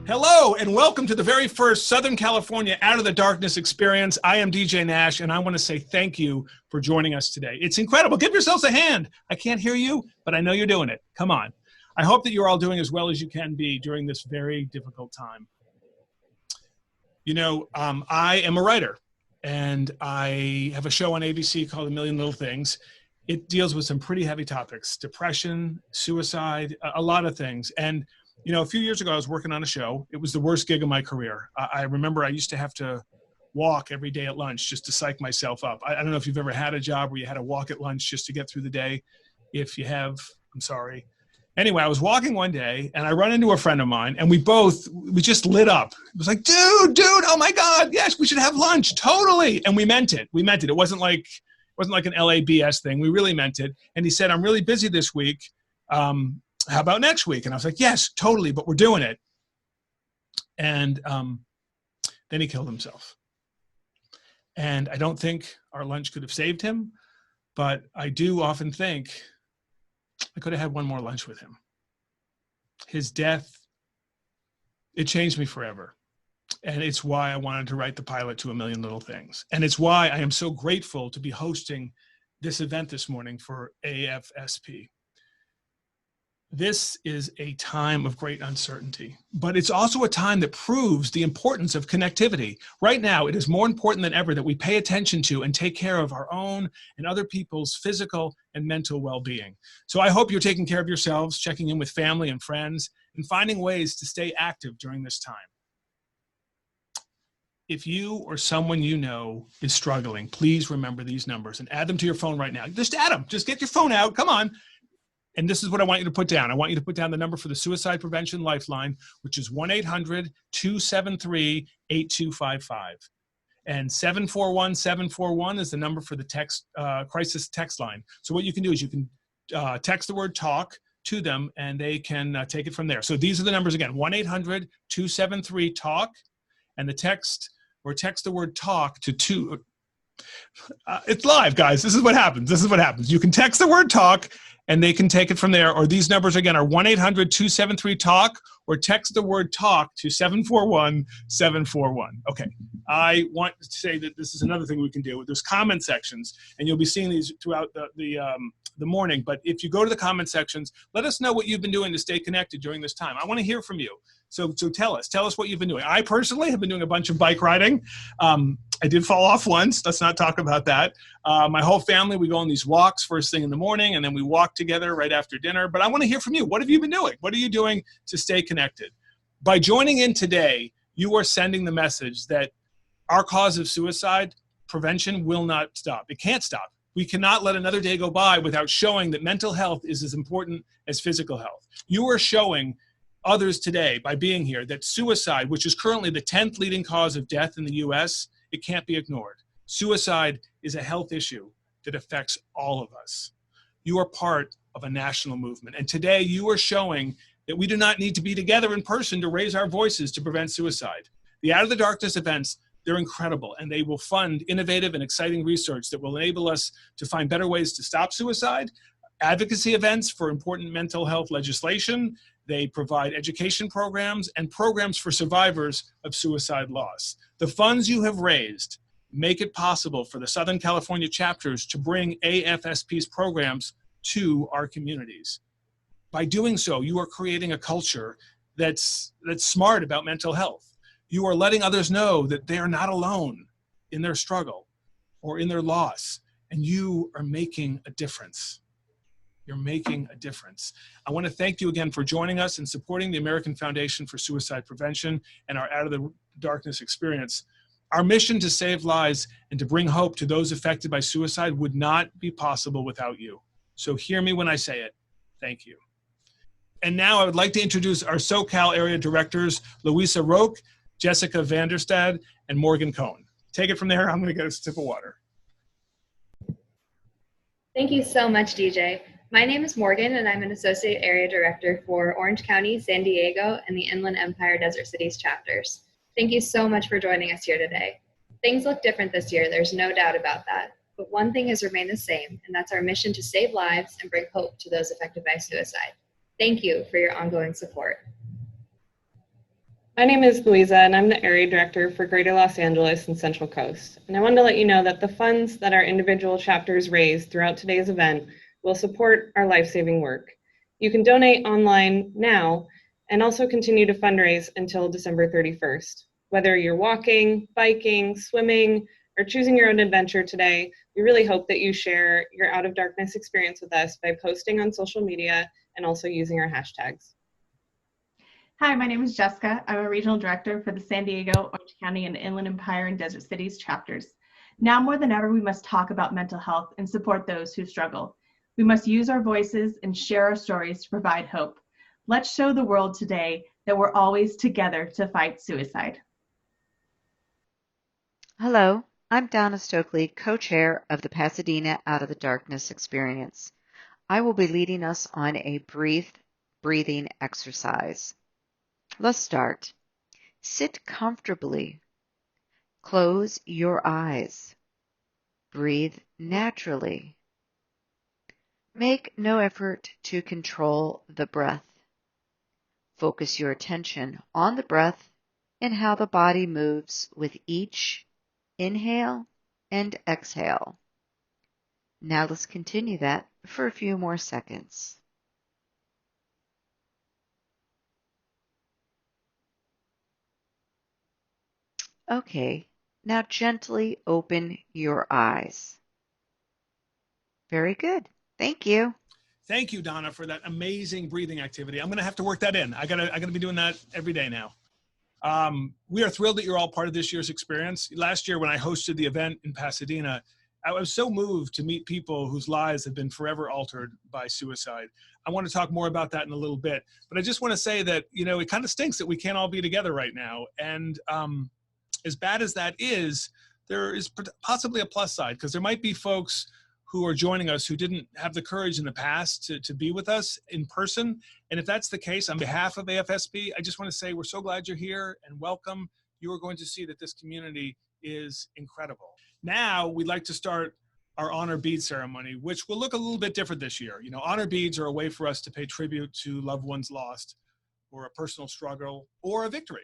Hello and welcome to the very first Southern California Out of the Darkness experience. I am DJ Nash and I want to say thank you for joining us today. It's incredible. Give yourselves a hand. I can't hear you, but I know you're doing it. Come on. I hope that you're all doing as well as you can be during this very difficult time. You know, I am a writer and I have a show on ABC called A Million Little Things. It deals with some pretty heavy topics: depression, suicide, a lot of things. And you know, a few years ago, I was working on a show. It was the worst gig of my career. I remember I used to have to walk every day at lunch just to psych myself up. I don't know if you've ever had a job where you had to walk at lunch just to get through the day. If you have, I'm sorry. Anyway, I was walking one day and I run into a friend of mine and we just lit up. It was like, dude, oh my God, yes, we should have lunch. Totally. And we meant it. It wasn't like an LABS thing. We really meant it. And he said, I'm really busy this week. How about next week? And I was like, yes, totally, but we're doing it. And then he killed himself. And I don't think our lunch could have saved him, but I do often think I could have had one more lunch with him. His death, it changed me forever. And it's why I wanted to write the pilot to A Million Little Things. And it's why I am so grateful to be hosting this event this morning for AFSP. This is a time of great uncertainty, but it's also a time that proves the importance of connectivity. Right now, it is more important than ever that we pay attention to and take care of our own and other people's physical and mental well-being. So I hope you're taking care of yourselves, checking in with family and friends, and finding ways to stay active during this time. If you or someone you know is struggling, please remember these numbers and add them to your phone right now. Just add them. Just get your phone out. Come on. And this is what I want you to put down. I want you to put down the number for the Suicide Prevention Lifeline, which is 1-800-273-8255. And 741-741 is the number for the crisis text line. So what you can do is you can text the word TALK to them and they can take it from there. So these are the numbers again: 1-800-273-TALK, and the text the word TALK to two. It's live, guys. This is what happens. You can text the word TALK and they can take it from there. Or these numbers again are 1-800-273-TALK, or text the word TALK to 741-741. Okay. I want to say that this is another thing we can do. There's comment sections, and you'll be seeing these throughout the morning. But if you go to the comment sections, let us know what you've been doing to stay connected during this time. I want to hear from you. So tell us what you've been doing. I personally have been doing a bunch of bike riding. I did fall off once. Let's not talk about that. My whole family, we go on these walks first thing in the morning, and then we walk together right after dinner. But I want to hear from you. What have you been doing? What are you doing to stay connected? By joining in today, you are sending the message that our cause of suicide prevention will not stop. It can't stop. We cannot let another day go by without showing that mental health is as important as physical health. You are showing others today by being here that suicide, which is currently the 10th leading cause of death in the US, it can't be ignored. Suicide is a health issue that affects all of us. You are part of a national movement. And today you are showing that we do not need to be together in person to raise our voices to prevent suicide. The Out of the Darkness events, they're incredible, and they will fund innovative and exciting research that will enable us to find better ways to stop suicide, advocacy events for important mental health legislation. They provide education programs and programs for survivors of suicide loss. The funds you have raised make it possible for the Southern California chapters to bring AFSP's programs to our communities. By doing so, you are creating a culture that's smart about mental health. You are letting others know that they are not alone in their struggle or in their loss, and you are making a difference. You're making a difference. I want to thank you again for joining us and supporting the American Foundation for Suicide Prevention and our Out of the Darkness experience. Our mission to save lives and to bring hope to those affected by suicide would not be possible without you. So hear me when I say it. Thank you. And now I would like to introduce our SoCal area directors, Louisa Roque, Jessica Vanderstad, and Morgan Cohn. Take it from there. I'm going to get a sip of water. Thank you so much, DJ. My name is Morgan, and I'm an Associate Area Director for Orange County, San Diego, and the Inland Empire Desert Cities chapters. Thank you so much for joining us here today. Things look different this year, there's no doubt about that. But one thing has remained the same, and that's our mission to save lives and bring hope to those affected by suicide. Thank you for your ongoing support. My name is Louisa, and I'm the Area Director for Greater Los Angeles and Central Coast. And I wanted to let you know that the funds that our individual chapters raise throughout today's event will support our life-saving work. You can donate online now and also continue to fundraise until December 31st. Whether you're walking, biking, swimming, or choosing your own adventure today, we really hope that you share your Out of Darkness experience with us by posting on social media and also using our hashtags. Hi, my name is Jessica. I'm a regional director for the San Diego, Orange County, and Inland Empire and Desert Cities chapters. Now more than ever, we must talk about mental health and support those who struggle. We must use our voices and share our stories to provide hope. Let's show the world today that we're always together to fight suicide. Hello, I'm Donna Stokely, co-chair of the Pasadena Out of the Darkness experience. I will be leading us on a brief breathing exercise. Let's start. Sit comfortably. Close your eyes. Breathe naturally. Make no effort to control the breath. Focus your attention on the breath and how the body moves with each inhale and exhale. Now let's continue that for a few more seconds. Okay, now gently open your eyes. Very good. Thank you. Thank you, Donna, for that amazing breathing activity. I'm going to have to work that in. I gotta be doing that every day now. We are thrilled that you're all part of this year's experience. Last year, when I hosted the event in Pasadena, I was so moved to meet people whose lives have been forever altered by suicide. I want to talk more about that in a little bit, but I just want to say that, it kind of stinks that we can't all be together right now. And as bad as that is, there is possibly a plus side, because there might be folks who are joining us who didn't have the courage in the past to be with us in person. And if that's the case, on behalf of AFSP, I just want to say we're so glad you're here and welcome. You are going to see that this community is incredible. Now we'd like to start our honor bead ceremony, which will look a little bit different this year. Honor beads are a way for us to pay tribute to loved ones lost, or a personal struggle, or a victory.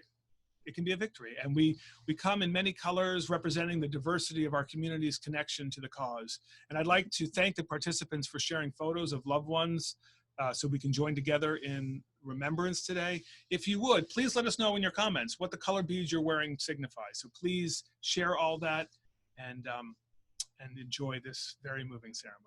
It can be a victory. And we come in many colors representing the diversity of our community's connection to the cause. And I'd like to thank the participants for sharing photos of loved ones so we can join together in remembrance today. If you would, please let us know in your comments what the color beads you're wearing signify. So please share all that and enjoy this very moving ceremony.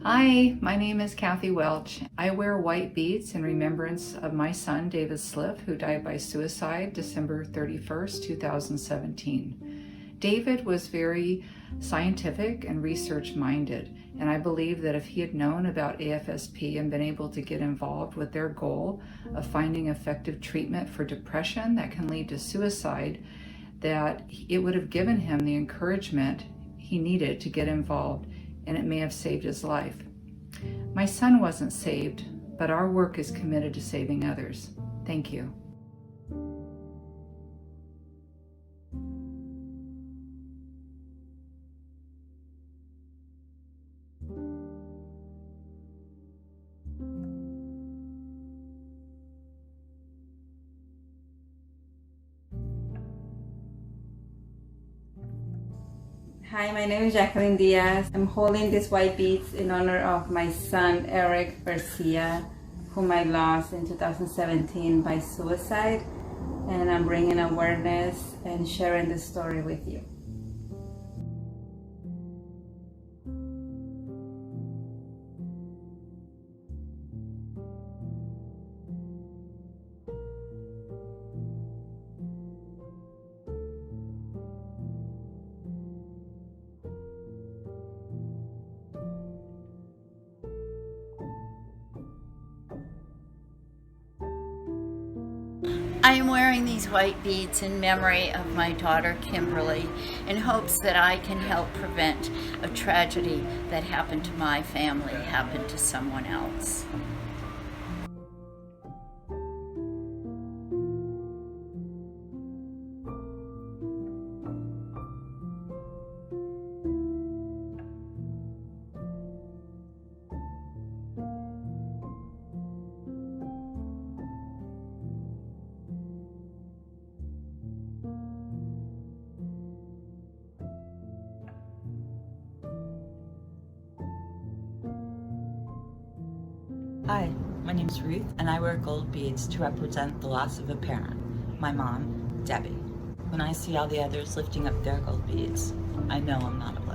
Hi, my name is Kathy Welch. I wear white beads in remembrance of my son, David Sliff, who died by suicide December 31st, 2017. David was very scientific and research-minded, and I believe that if he had known about AFSP and been able to get involved with their goal of finding effective treatment for depression that can lead to suicide, that it would have given him the encouragement he needed to get involved, and it may have saved his life. My son wasn't saved, but our work is committed to saving others. Thank you. Hi, my name is Jacqueline Diaz. I'm holding these white beads in honor of my son, Eric Garcia, whom I lost in 2017 by suicide. And I'm bringing awareness and sharing this story with you. I am wearing these white beads in memory of my daughter Kimberly in hopes that I can help prevent a tragedy that happened to my family happen to someone else. my name's Ruth, and I wear gold beads to represent the loss of a parent, my mom, Debbie. When I see all the others lifting up their gold beads, I know I'm not alone.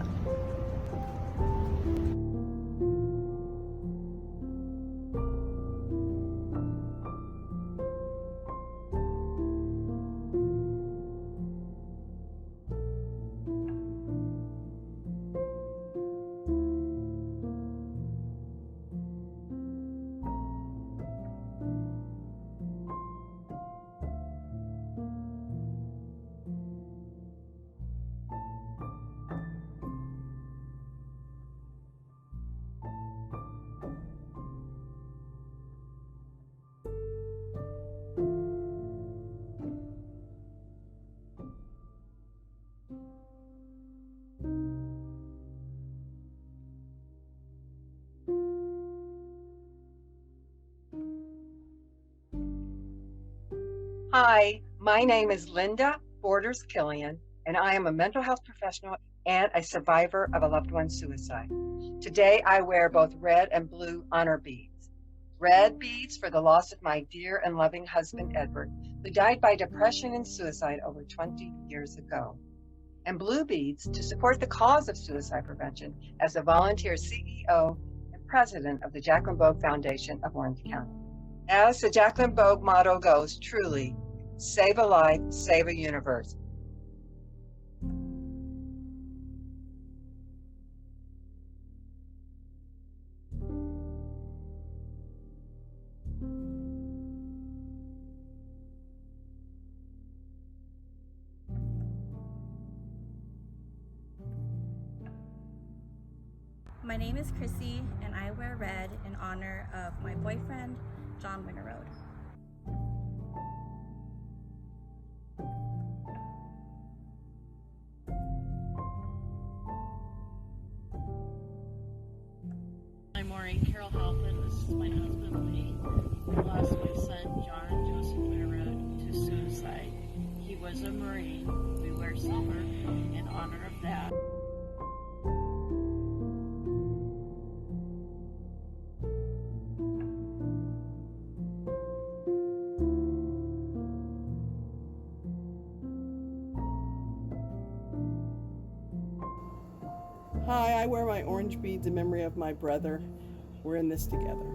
Hi, my name is Linda Borders Killian, and I am a mental health professional and a survivor of a loved one's suicide. Today, I wear both red and blue honor beads. Red beads for the loss of my dear and loving husband, Edward, who died by depression and suicide over 20 years ago. And blue beads to support the cause of suicide prevention as a volunteer CEO and president of the Jacqueline Bogue Foundation of Orange County. As the Jacqueline Bogue motto goes, truly, save a life, save a universe. My name is Chrissy, and I wear red in honor of my boyfriend, John Winterroad. I'm Maureen Carol Halpin. This is my husband, Lee. We lost my son, John Joseph Winterroad, to suicide. He was a Marine. We wear silver in honor of that. Hi, I wear my orange beads in memory of my brother. We're in this together.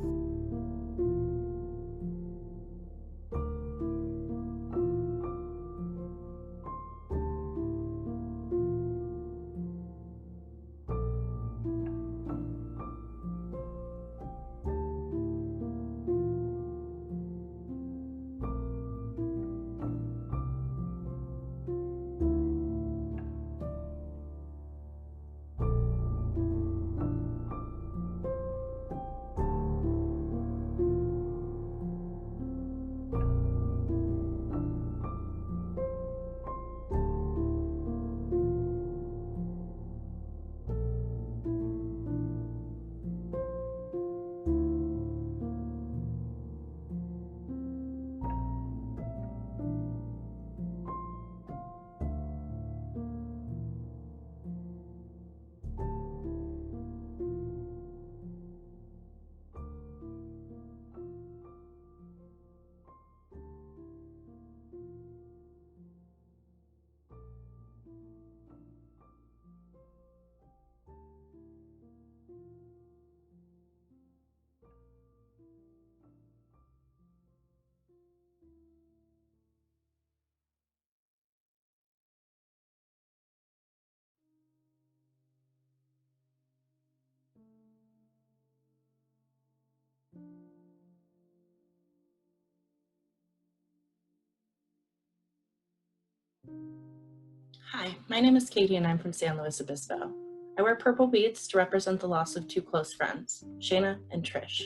Hi, my name is Katie and I'm from San Luis Obispo. I wear purple beads to represent the loss of two close friends, Shayna and Trish.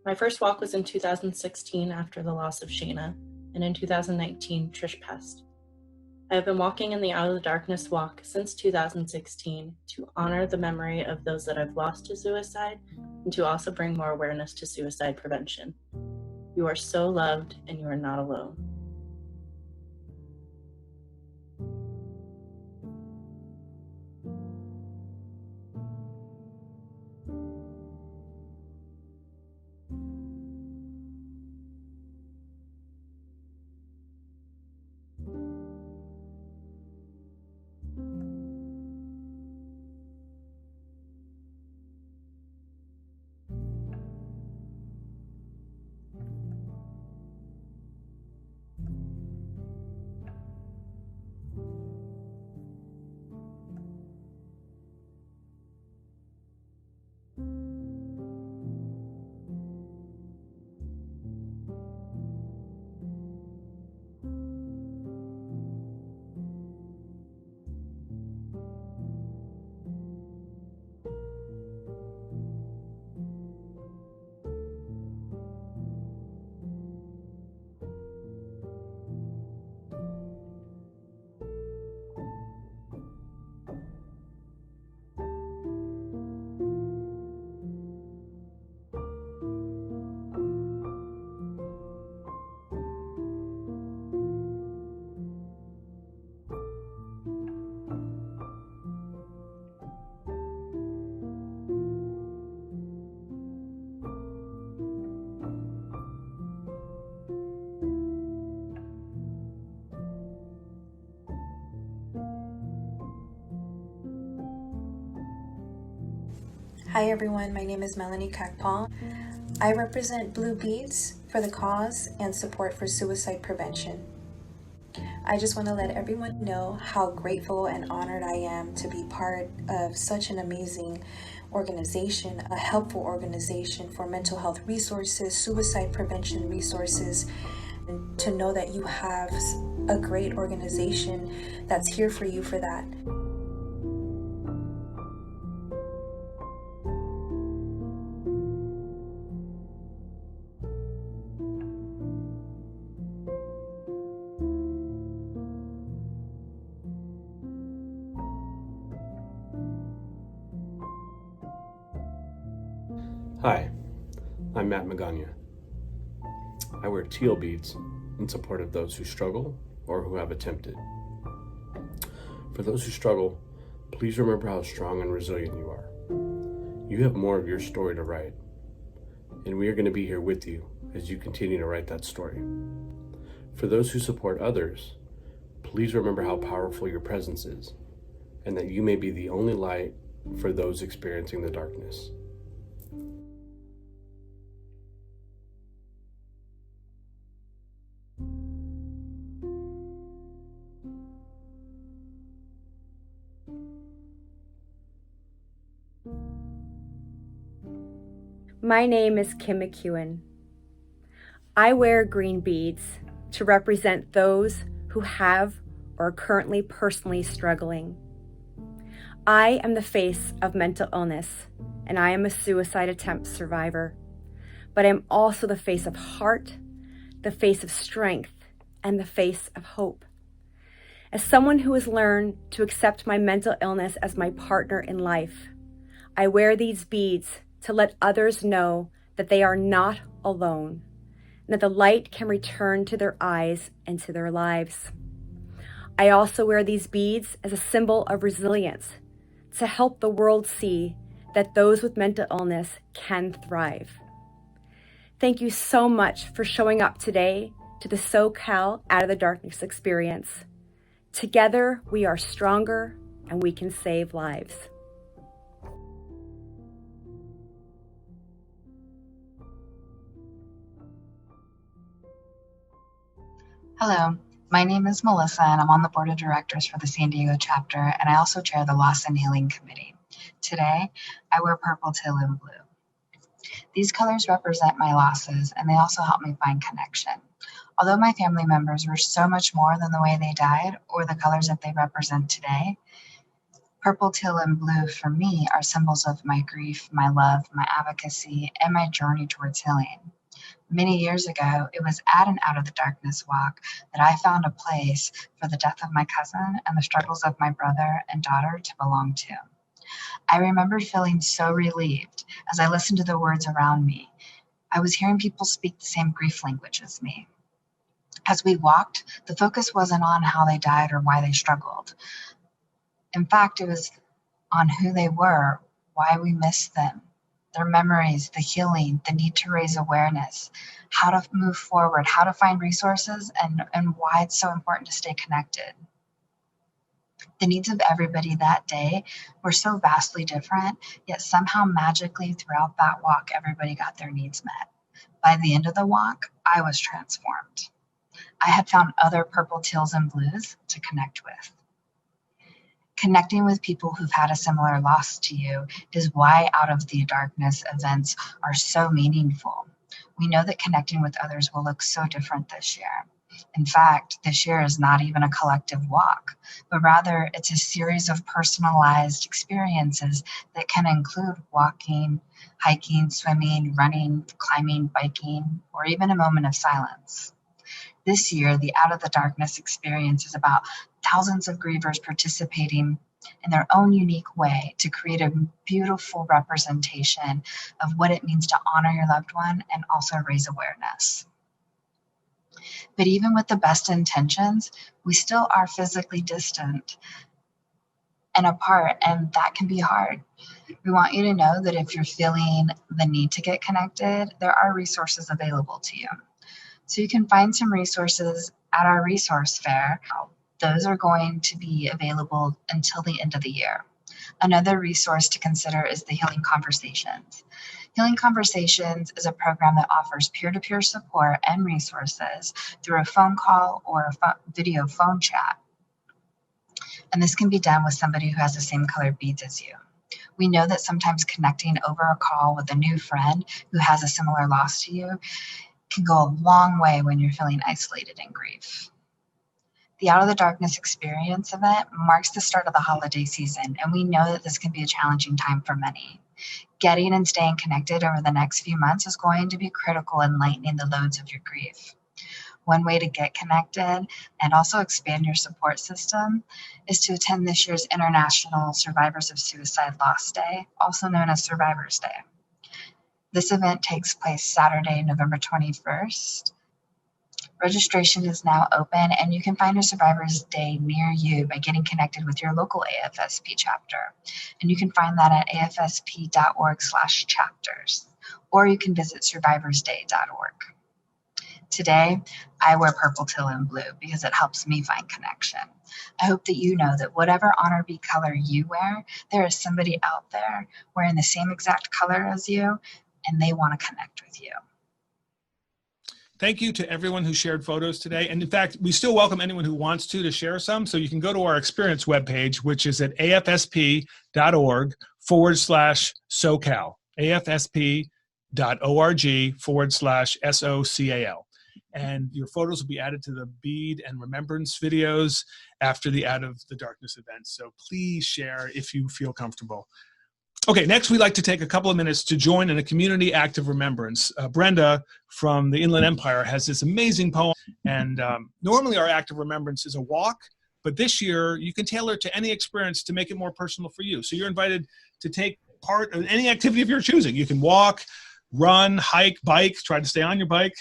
My first walk was in 2016 after the loss of Shayna, and in 2019, Trish passed. I have been walking in the Out of the Darkness walk since 2016 to honor the memory of those that I've lost to suicide and to also bring more awareness to suicide prevention. You are so loved and you are not alone. Hi everyone, my name is Melanie Kakpal. I represent Blue Beads for the cause and support for suicide prevention. I just want to let everyone know how grateful and honored I am to be part of such an amazing organization, a helpful organization for mental health resources, suicide prevention resources, and to know that you have a great organization that's here for you for that. Hi, I'm Matt Magana. I wear teal beads in support of those who struggle or who have attempted. For those who struggle, please remember how strong and resilient you are. You have more of your story to write, and we are going to be here with you as you continue to write that story. For those who support others, please remember how powerful your presence is, and that you may be the only light for those experiencing the darkness. My name is Kim McEwen. I wear green beads to represent those who have or are currently personally struggling. I am the face of mental illness, and I am a suicide attempt survivor, but I'm also the face of heart, the face of strength, and the face of hope. As someone who has learned to accept my mental illness as my partner in life, I wear these beads to let others know that they are not alone, and that the light can return to their eyes and to their lives. I also wear these beads as a symbol of resilience to help the world see that those with mental illness can thrive. Thank you so much for showing up today to the SoCal Out of the Darkness experience. Together, we are stronger and we can save lives. Hello, my name is Melissa and I'm on the board of directors for the San Diego chapter, and I also chair the Loss and Healing Committee. Today, I wear purple, teal, and blue. These colors represent my losses, and they also help me find connection. Although my family members were so much more than the way they died or the colors that they represent today, purple, teal, and blue for me are symbols of my grief, my love, my advocacy, and my journey towards healing. Many years ago, it was at an Out of the Darkness walk that I found a place for the death of my cousin and the struggles of my brother and daughter to belong to. I remember feeling so relieved as I listened to the words around me. I was hearing people speak the same grief language as me. As we walked, the focus wasn't on how they died or why they struggled. In fact, it was on who they were, why we missed them, their memories, the healing, the need to raise awareness, how to move forward, how to find resources, and why it's so important to stay connected. The needs of everybody that day were so vastly different, yet somehow magically throughout that walk, everybody got their needs met. By the end of the walk, I was transformed. I had found other purple, teals, and blues to connect with. Connecting with people who've had a similar loss to you is why Out of the Darkness events are so meaningful. We know that connecting with others will look so different this year. In fact, this year is not even a collective walk, but rather it's a series of personalized experiences that can include walking, hiking, swimming, running, climbing, biking, or even a moment of silence. This year, the Out of the Darkness experience is about thousands of grievers participating in their own unique way to create a beautiful representation of what it means to honor your loved one and also raise awareness. But even with the best intentions, we still are physically distant and apart, and that can be hard. We want you to know that if you're feeling the need to get connected, there are resources available to you. So you can find some resources at our resource fair. Those are going to be available until the end of the year. Another resource to consider is the Healing Conversations. Healing Conversations is a program that offers peer-to-peer support and resources through a phone call or a video phone chat. And this can be done with somebody who has the same colored beads as you. We know that sometimes connecting over a call with a new friend who has a similar loss to you can go a long way when you're feeling isolated in grief. The Out of the Darkness Experience event marks the start of the holiday season, and we know that this can be a challenging time for many. Getting and staying connected over the next few months is going to be critical in lightening the loads of your grief. One way to get connected and also expand your support system is to attend this year's International Survivors of Suicide Loss Day, also known as Survivors Day. This event takes place Saturday, November 21st. Registration is now open, and you can find a Survivors Day near you by getting connected with your local AFSP chapter. And you can find that at afsp.org/chapters, or you can visit survivorsday.org. Today, I wear purple, teal, and blue because it helps me find connection. I hope that you know that whatever honor bead color you wear, there is somebody out there wearing the same exact color as you, and they want to connect with you. Thank you to everyone who shared photos today. And in fact, we still welcome anyone who wants to share some. So you can go to our experience webpage, which is at afsp.org/SoCal, afsp.org/SoCal. And your photos will be added to the bead and remembrance videos after the Out of the Darkness event. So please share if you feel comfortable. Okay, next we'd like to take a couple of minutes to join in a community act of remembrance. Brenda from the Inland Empire has this amazing poem, and normally our act of remembrance is a walk, but this year you can tailor it to any experience to make it more personal for you. So you're invited to take part in any activity of your choosing. You can walk, run, hike, bike, try to stay on your bike.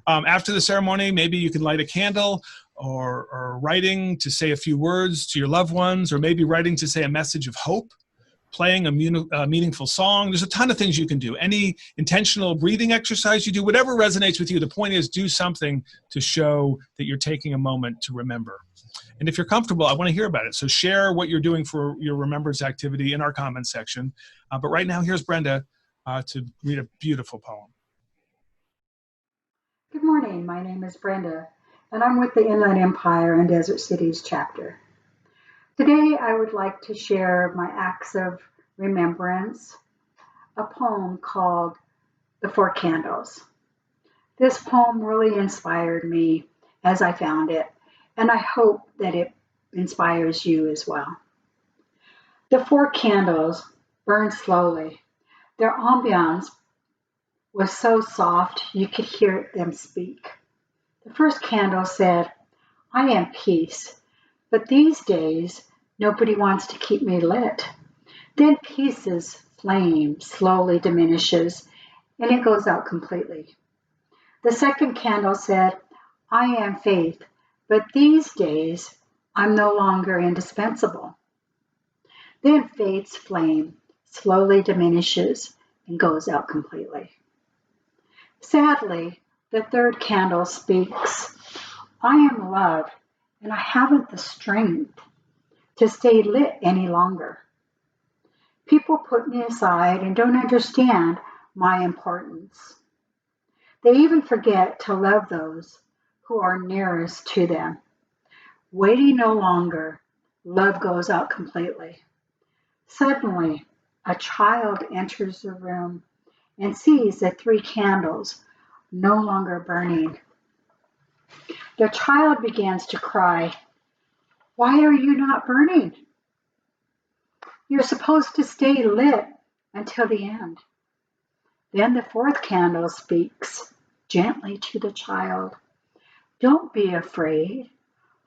After the ceremony, maybe you can light a candle, or writing to say a few words to your loved ones, or maybe writing to say a message of hope, playing a meaningful song. There's a ton of things you can do. Any intentional breathing exercise you do, whatever resonates with you. The point is, do something to show that you're taking a moment to remember. And if you're comfortable, I want to hear about it. So share what you're doing for your remembrance activity in our comments section. But right now, here's Brenda to read a beautiful poem. Good morning. My name is Brenda, and I'm with the Inland Empire and Desert Cities chapter. Today, I would like to share my acts of remembrance, a poem called The Four Candles. This poem really inspired me as I found it, and I hope that it inspires you as well. The four candles burned slowly. Their ambiance was so soft you could hear them speak. The first candle said, "I am peace, but these days nobody wants to keep me lit." Then peace's flame slowly diminishes and it goes out completely. The second candle said, "I am faith, but these days I'm no longer indispensable." Then faith's flame slowly diminishes and goes out completely. Sadly, the third candle speaks, "I am love, and I haven't the strength to stay lit any longer. People put me aside and don't understand my importance. They even forget to love those who are nearest to them. Waiting no longer, love goes out completely." Suddenly, a child enters the room and sees the three candles no longer burning. The child begins to cry, "Why are you not burning? You're supposed to stay lit until the end." Then the fourth candle speaks gently to the child, "Don't be afraid,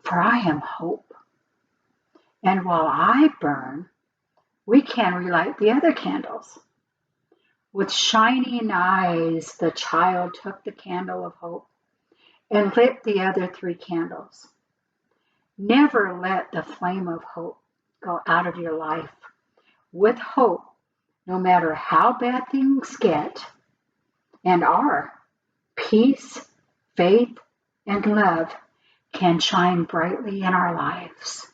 for I am hope. And while I burn, we can relight the other candles." With shining eyes, the child took the candle of hope and lit the other three candles. Never let the flame of hope go out of your life. With hope, no matter how bad things get and are, peace, faith, and love can shine brightly in our lives.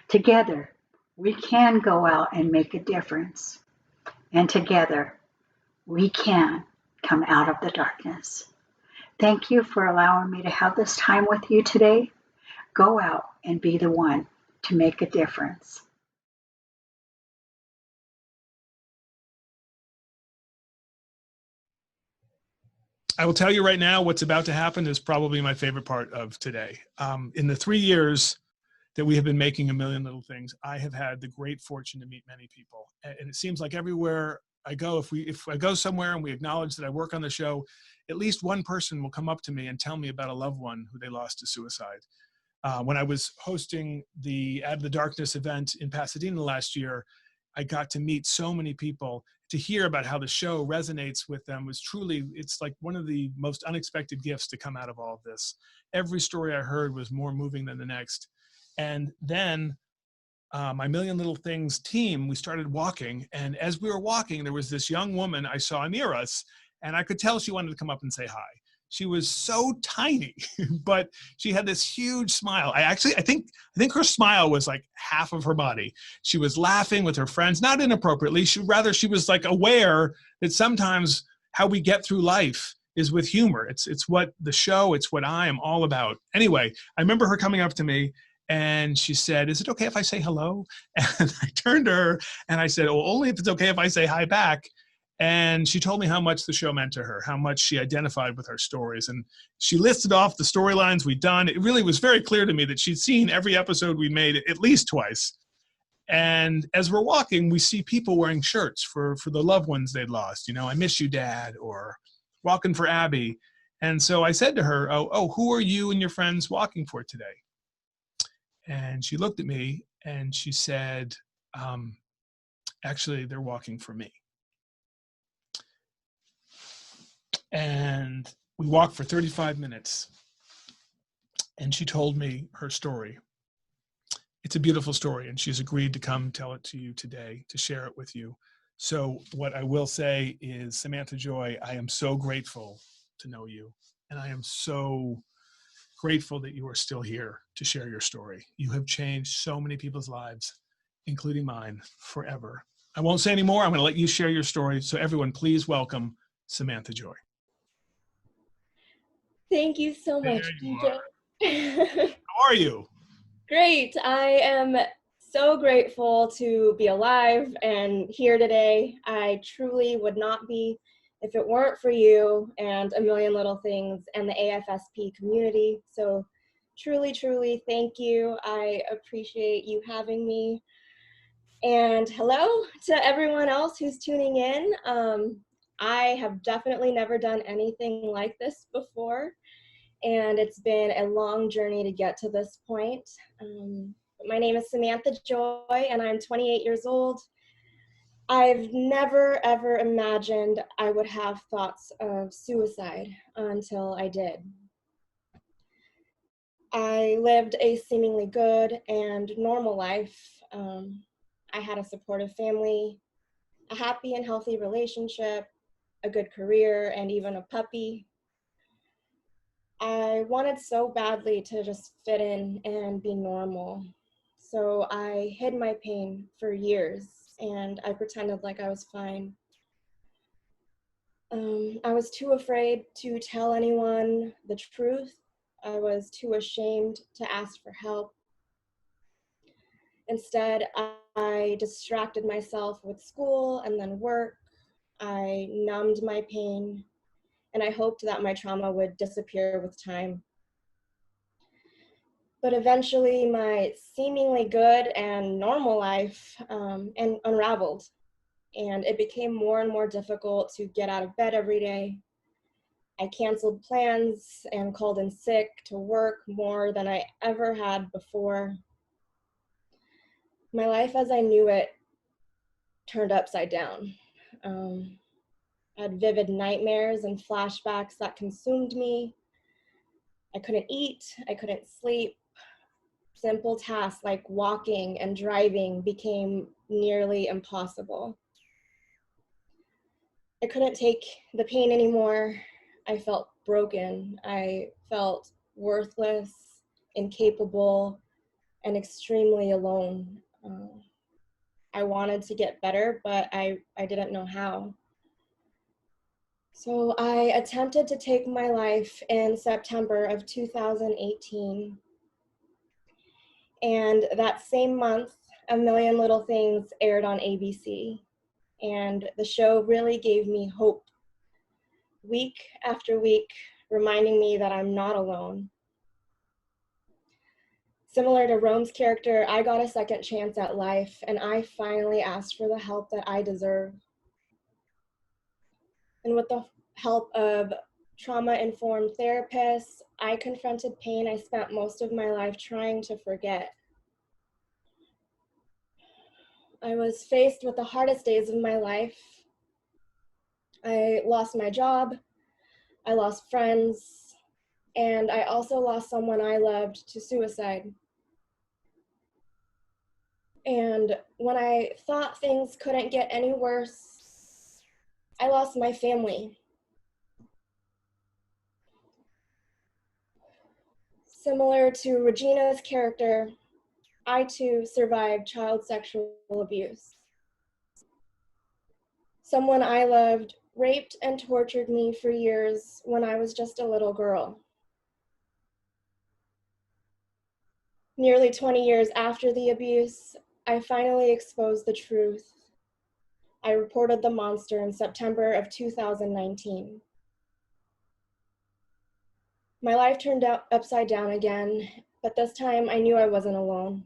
Together, We can go out and make a difference. And together, we can come out of the darkness. Thank you for allowing me to have this time with you today. Go out and be the one to make a difference. I will tell you right now, what's about to happen is probably my favorite part of today. In the 3 years that we have been making A Million Little Things, I have had the great fortune to meet many people. And it seems like everywhere I go, if I go somewhere and we acknowledge that I work on the show, at least one person will come up to me and tell me about a loved one who they lost to suicide. When I was hosting the Out of the Darkness event in Pasadena last year, I got to meet so many people. To hear about how the show resonates with them was truly, it's like one of the most unexpected gifts to come out of all of this. Every story I heard was more moving than the next. And then my Million Little Things team, we started walking. And as we were walking, there was this young woman I saw near us, and I could tell she wanted to come up and say hi. She was so tiny, but she had this huge smile. I think her smile was like half of her body. She was laughing with her friends, not inappropriately. She was like aware that sometimes how we get through life is with humor. It's what the show, it's what I am all about. Anyway, I remember her coming up to me and she said, "Is it okay if I say hello?" And I turned to her and I said, "Oh, only if it's okay if I say hi back." And she told me how much the show meant to her, how much she identified with our stories. And she listed off the storylines we'd done. It really was very clear to me that she'd seen every episode we made at least twice. And as we're walking, we see people wearing shirts for the loved ones they'd lost. You know, "I miss you, Dad," or "Walking for Abby." And so I said to her, oh, who are you and your friends walking for today? And she looked at me and she said, actually, they're walking for me. And we walked for 35 minutes. And she told me her story. It's a beautiful story, and she's agreed to come tell it to you today, to share it with you. So what I will say is, Samantha Joy, I am so grateful to know you. And I am so grateful that you are still here to share your story. You have changed so many people's lives, including mine, forever. I won't say any more. I'm going to let you share your story. So everyone, please welcome Samantha Joy. Thank you so much, DJ. How are you? Great. I am so grateful to be alive and here today. I truly would not be if it weren't for you and A Million Little Things and the AFSP community. So truly, truly thank you. I appreciate you having me. And hello to everyone else who's tuning in. I have definitely never done anything like this before, and it's been a long journey to get to this point. My name is Samantha Joy, and I'm 28 years old. I've never, ever imagined I would have thoughts of suicide until I did. I lived a seemingly good and normal life. I had a supportive family, a happy and healthy relationship, a good career, and even a puppy. I wanted so badly to just fit in and be normal. So I hid my pain for years and I pretended like I was fine. I was too afraid to tell anyone the truth. I was too ashamed to ask for help. Instead, I distracted myself with school and then work. I numbed my pain, and I hoped that my trauma would disappear with time. But eventually, my seemingly good and normal life unraveled, and it became more and more difficult to get out of bed every day. I canceled plans and called in sick to work more than I ever had before. My life as I knew it turned upside down. I had vivid nightmares and flashbacks that consumed me. I couldn't eat, I couldn't sleep. Simple tasks like walking and driving became nearly impossible. I couldn't take the pain anymore. I felt broken. I felt worthless, incapable, and extremely alone. I wanted to get better, but I didn't know how. So I attempted to take my life in September of 2018. And that same month, A Million Little Things aired on ABC. And the show really gave me hope, week after week, reminding me that I'm not alone. Similar to Rome's character, I got a second chance at life, and I finally asked for the help that I deserve. And with the help of trauma-informed therapists, I confronted pain I spent most of my life trying to forget. I was faced with the hardest days of my life. I lost my job, I lost friends, and I also lost someone I loved to suicide. And when I thought things couldn't get any worse, I lost my family. Similar to Regina's character, I too survived child sexual abuse. Someone I loved raped and tortured me for years when I was just a little girl. Nearly 20 years after the abuse, I finally exposed the truth. I reported the monster in September of 2019. My life turned out upside down again, but this time I knew I wasn't alone.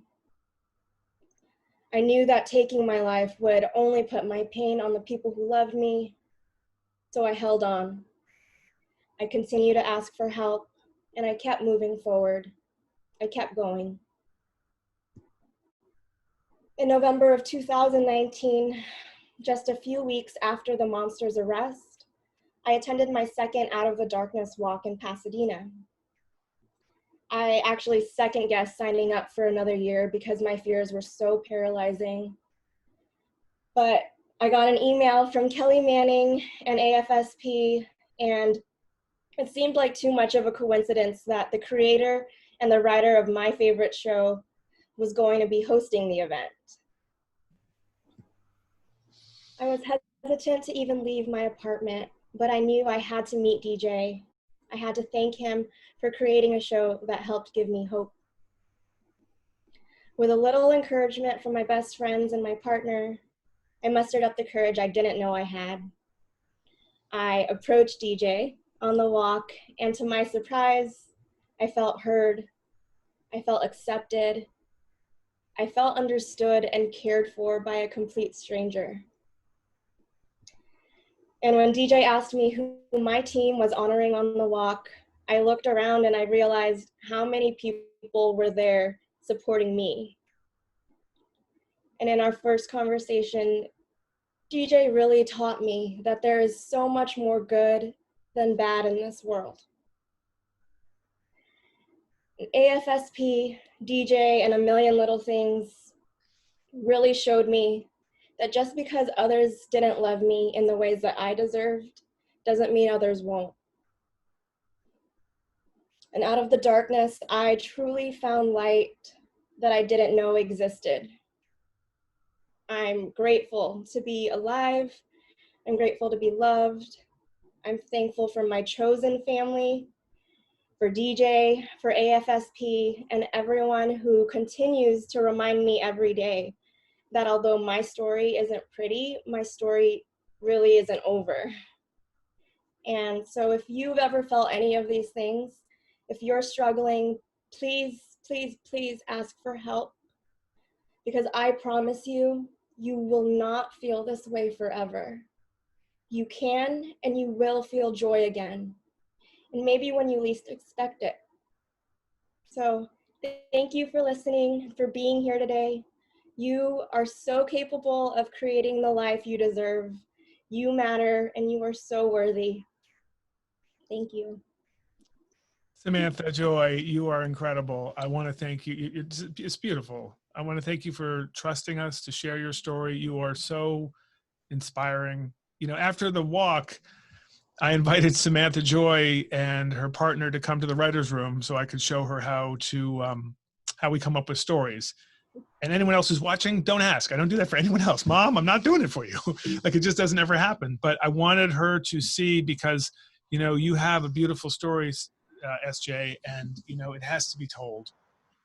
I knew that taking my life would only put my pain on the people who loved me, so I held on. I continued to ask for help, and I kept moving forward. I kept going. In November of 2019, just a few weeks after the monster's arrest, I attended my second Out of the Darkness walk in Pasadena. I actually second-guessed signing up for another year because my fears were so paralyzing. But I got an email from Kelly Manning and AFSP, and it seemed like too much of a coincidence that the creator and the writer of my favorite show was going to be hosting the event. I was hesitant to even leave my apartment, but I knew I had to meet DJ. I had to thank him for creating a show that helped give me hope. With a little encouragement from my best friends and my partner, I mustered up the courage I didn't know I had. I approached DJ on the walk, and to my surprise, I felt heard. I felt accepted. I felt understood and cared for by a complete stranger. And when DJ asked me who my team was honoring on the walk, I looked around and I realized how many people were there supporting me. And in our first conversation, DJ really taught me that there is so much more good than bad in this world. AFSP, DJ, and A Million Little Things really showed me that just because others didn't love me in the ways that I deserved, doesn't mean others won't. And out of the darkness, I truly found light that I didn't know existed. I'm grateful to be alive. I'm grateful to be loved. I'm thankful for my chosen family, for DJ, for AFSP, and everyone who continues to remind me every day that although my story isn't pretty, my story really isn't over. And so if you've ever felt any of these things, if you're struggling, please, please, please ask for help, because I promise you, you will not feel this way forever. You can and you will feel joy again, and maybe when you least expect it. So thank you for listening, for being here today. You are so capable of creating the life you deserve. You matter, and you are so worthy. Thank you. Samantha Joy, you are incredible. I want to thank you. It's beautiful. I want to thank you for trusting us to share your story. You are so inspiring. You know, after the walk, I invited Samantha Joy and her partner to come to the writer's room so I could show her how we come up with stories. And anyone else who's watching, don't ask. I don't do that for anyone else. Mom, I'm not doing it for you. Like, it just doesn't ever happen. But I wanted her to see, because, you know, you have a beautiful story, SJ, and, you know, it has to be told.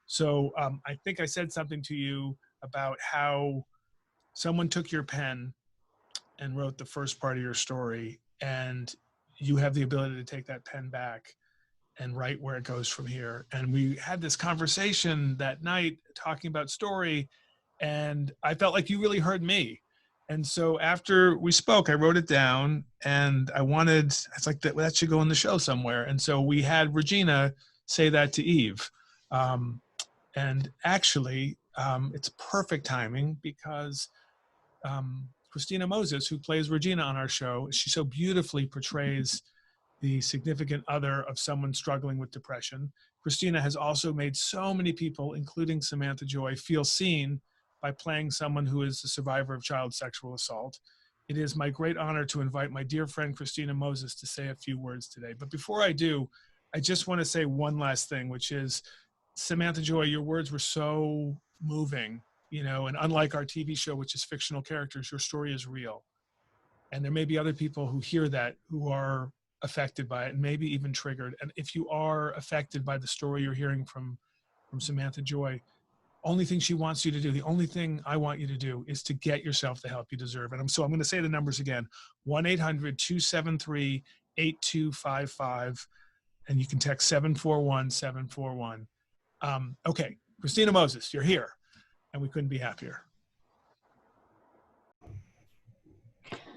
So I think I said something to you about how someone took your pen and wrote the first part of your story, and you have the ability to take that pen back and write where it goes from here. And we had this conversation that night talking about story, and I felt like you really heard me. And so after we spoke, I wrote it down, and it's like that should go in the show somewhere. And so we had Regina say that to Eve. And actually, it's perfect timing, because Christina Moses, who plays Regina on our show, she so beautifully portrays the significant other of someone struggling with depression. Christina has also made so many people, including Samantha Joy, feel seen by playing someone who is a survivor of child sexual assault. It is my great honor to invite my dear friend Christina Moses to say a few words today. But before I do, I just want to say one last thing, which is, Samantha Joy, your words were so moving, you know, and unlike our TV show, which is fictional characters, your story is real. And there may be other people who hear that who are affected by it, and maybe even triggered. And if you are affected by the story you're hearing from Samantha Joy, only thing she wants you to do, the only thing I want you to do, is to get yourself the help you deserve. And I'm going to say the numbers again: 1-800-273-8255, and you can text 741-741. Okay, Christina Moses, you're here, and we couldn't be happier.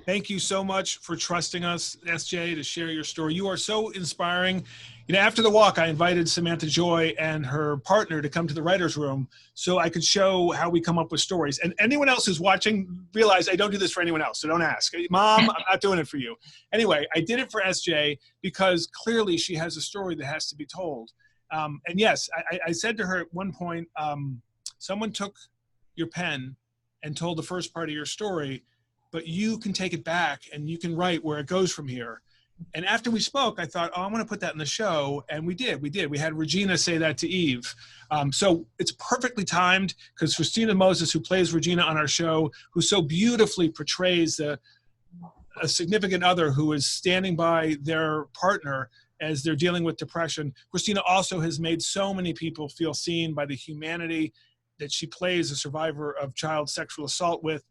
Thank you so much for trusting us, SJ, to share your story. You are so inspiring. You know, after the walk, I invited Samantha Joy and her partner to come to the writer's room so I could show how we come up with stories. And anyone else who's watching, realize I don't do this for anyone else, so don't ask. Mom, I'm not doing it for you. Anyway, I did it for SJ because clearly she has a story that has to be told. And yes, I said to her at one point, someone took your pen and told the first part of your story, but you can take it back and you can write where it goes from here. And after we spoke, I thought, oh, I want to put that in the show. And we did. We had Regina say that to Eve. So it's perfectly timed, because Christina Moses, who plays Regina on our show, who so beautifully portrays a significant other who is standing by their partner as they're dealing with depression. Christina also has made so many people feel seen by the humanity that she plays a survivor of child sexual assault with.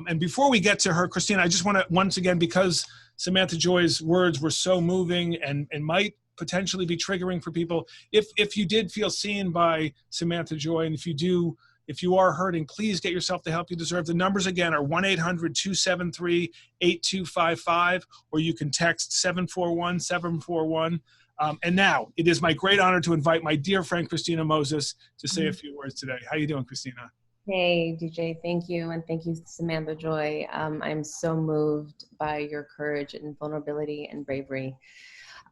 And before we get to her, Christina, I just want to, once again, because Samantha Joy's words were so moving and might potentially be triggering for people, if you did feel seen by Samantha Joy, and if you are hurting, please get yourself the help you deserve. The numbers again are 1-800-273-8255, or you can text 741-741. And now it is my great honor to invite my dear friend Christina Moses to say a few words today. How you doing, Christina? Hey, DJ, thank you. And thank you, Samantha Joy. I'm so moved by your courage and vulnerability and bravery.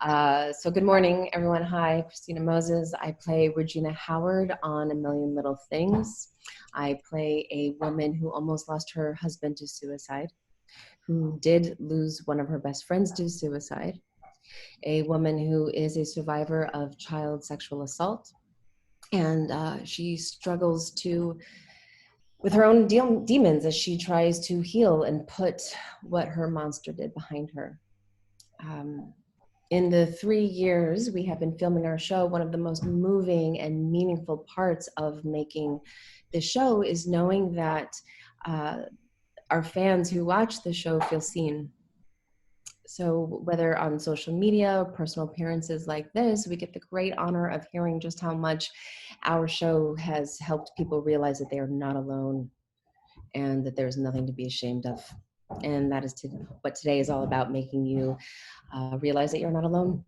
So good morning, everyone. Hi, Christina Moses. I play Regina Howard on A Million Little Things. I play a woman who almost lost her husband to suicide, who did lose one of her best friends to suicide, a woman who is a survivor of child sexual assault, and she struggles with her own demons as she tries to heal and put what her monster did behind her. In the 3 years we have been filming our show, one of the most moving and meaningful parts of making the show is knowing that our fans who watch the show feel seen. So whether on social media or personal appearances like this, we get the great honor of hearing just how much our show has helped people realize that they are not alone and that there's nothing to be ashamed of. And that is what today is all about, making you realize that you're not alone.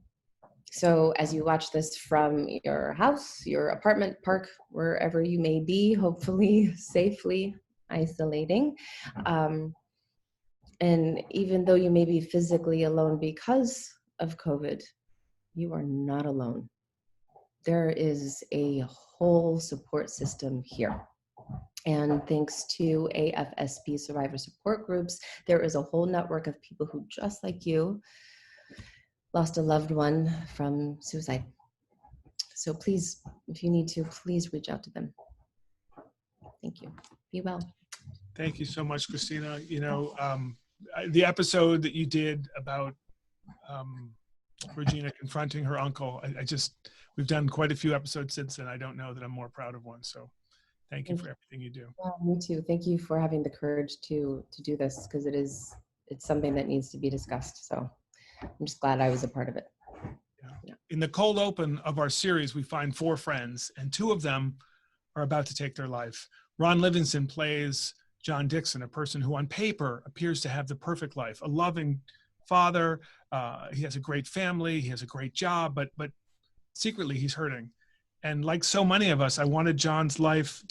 So as you watch this from your house, your apartment, park, wherever you may be, hopefully safely isolating, and even though you may be physically alone because of COVID, you are not alone. There is a whole support system here. And thanks to AFSP survivor support groups, there is a whole network of people who, just like you, lost a loved one from suicide. So please, if you need to, please reach out to them. Thank you. Be well. Thank you so much, Christina. The episode that you did about Regina confronting her uncle, we've done quite a few episodes since then. I don't know that I'm more proud of one. So thank you for everything you do. Me too. Thank you for having the courage to do this, because it's something that needs to be discussed. So I'm just glad I was a part of it. Yeah. In the cold open of our series, we find 4 friends, and 2 of them are about to take their life. Ron Livingston plays John Dixon, a person who on paper appears to have the perfect life, a loving father. He has a great family. He has a great job, but secretly he's hurting. And like so many of us, I wanted John's life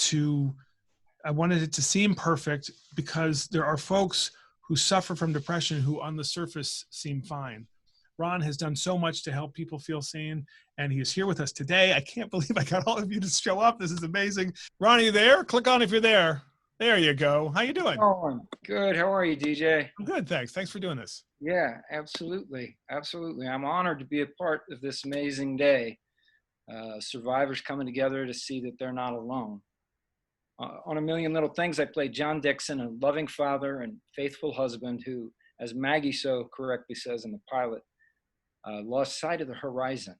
I wanted it to seem perfect, because there are folks who suffer from depression who on the surface seem fine. Ron has done so much to help people feel seen, and he is here with us today. I can't believe I got all of you to show up. This is amazing. Ron, are you there? Click on if you're there. There you go. How you doing? Oh, I'm good. How are you, DJ? I'm good, thanks. Thanks for doing this. Yeah, absolutely. Absolutely. I'm honored to be a part of this amazing day. Survivors coming together to see that they're not alone. On A Million Little Things, I played John Dixon, a loving father and faithful husband who, as Maggie so correctly says in the pilot, lost sight of the horizon.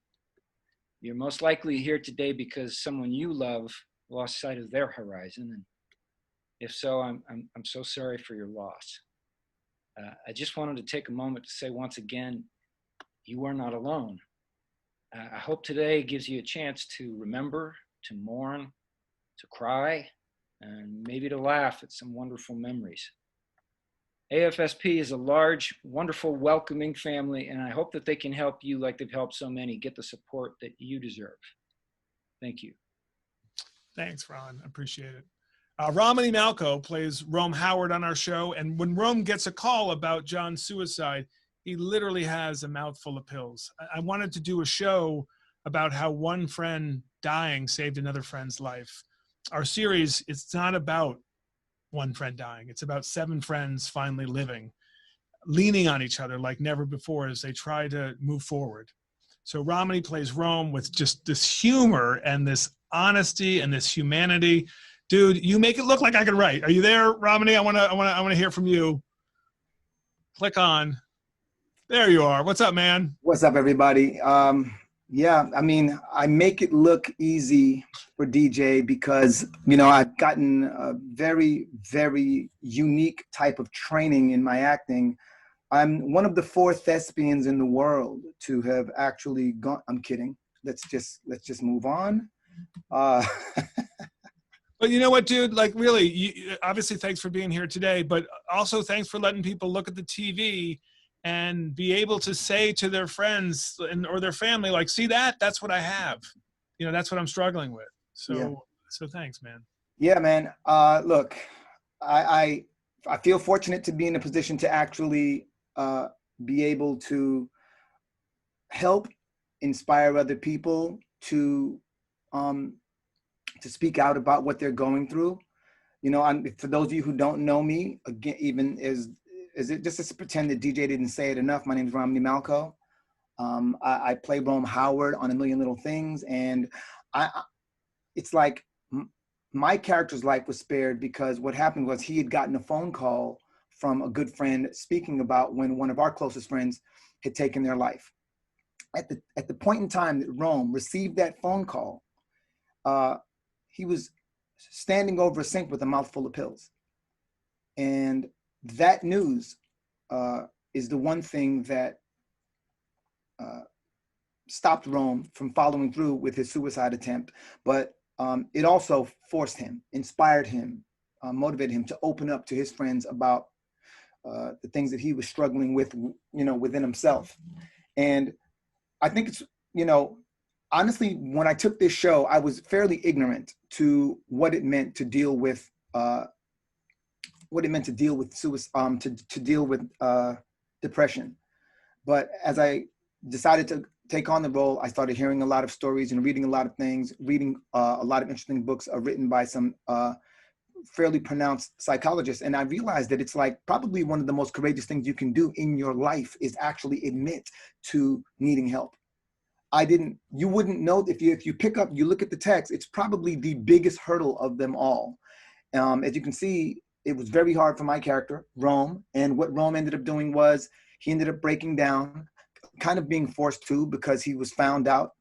You're most likely here today because someone you love lost sight of their horizon. And if so, I'm so sorry for your loss. I just wanted to take a moment to say once again, you are not alone. I hope today gives you a chance to remember, to mourn, to cry, and maybe to laugh at some wonderful memories. AFSP is a large, wonderful, welcoming family, and I hope that they can help you like they've helped so many get the support that you deserve. Thank you. Thanks, Ron. I appreciate it. Romany Malco plays Rome Howard on our show, and when Rome gets a call about John's suicide, he literally has a mouthful of pills. I wanted to do a show about how one friend dying saved another friend's life. Our series, it's not about one friend dying. It's about 7 friends finally living, leaning on each other like never before as they try to move forward. So Romany plays Rome with just this humor and this honesty and this humanity. Dude, you make it look like I can write. Are you there, Romany? I want to hear from you. Click on. There you are. What's up, man? What's up, everybody? Yeah, I mean, I make it look easy for DJ because, I've gotten a very, very unique type of training in my acting. I'm one of the 4 thespians in the world to have actually gone. I'm kidding. Let's just move on. But you know what, dude? Like, really, obviously, thanks for being here today, but also thanks for letting people look at the TV and be able to say to their friends or their family, like, see that's what I have. That's what I'm struggling with. So thanks, man. Yeah, man. Look, I feel fortunate to be in a position to actually be able to help inspire other people to speak out about what they're going through. For those of you who don't know me, again, even is it just to pretend that DJ didn't say it enough? My name is Romany Malco. I play Rome Howard on A Million Little Things, and it's like my character's life was spared because what happened was he had gotten a phone call from a good friend speaking about when one of our closest friends had taken their life. At the point in time that Rome received that phone call, he was standing over a sink with a mouthful of pills. And that news is the one thing that stopped Rome from following through with his suicide attempt. But it also forced him, inspired him, motivated him to open up to his friends about the things that he was struggling with, within himself. And I think it's, honestly, when I took this show, I was fairly ignorant to what it meant to deal with suicide, to deal with depression. But as I decided to take on the role, I started hearing a lot of stories and reading a lot of things, reading a lot of interesting books written by some fairly pronounced psychologists. And I realized that it's like probably one of the most courageous things you can do in your life is actually admit to needing help. You wouldn't know if you pick up, you look at the text, it's probably the biggest hurdle of them all. As you can see, it was very hard for my character, Rome. And what Rome ended up doing was he ended up breaking down, kind of being forced to, because he was found out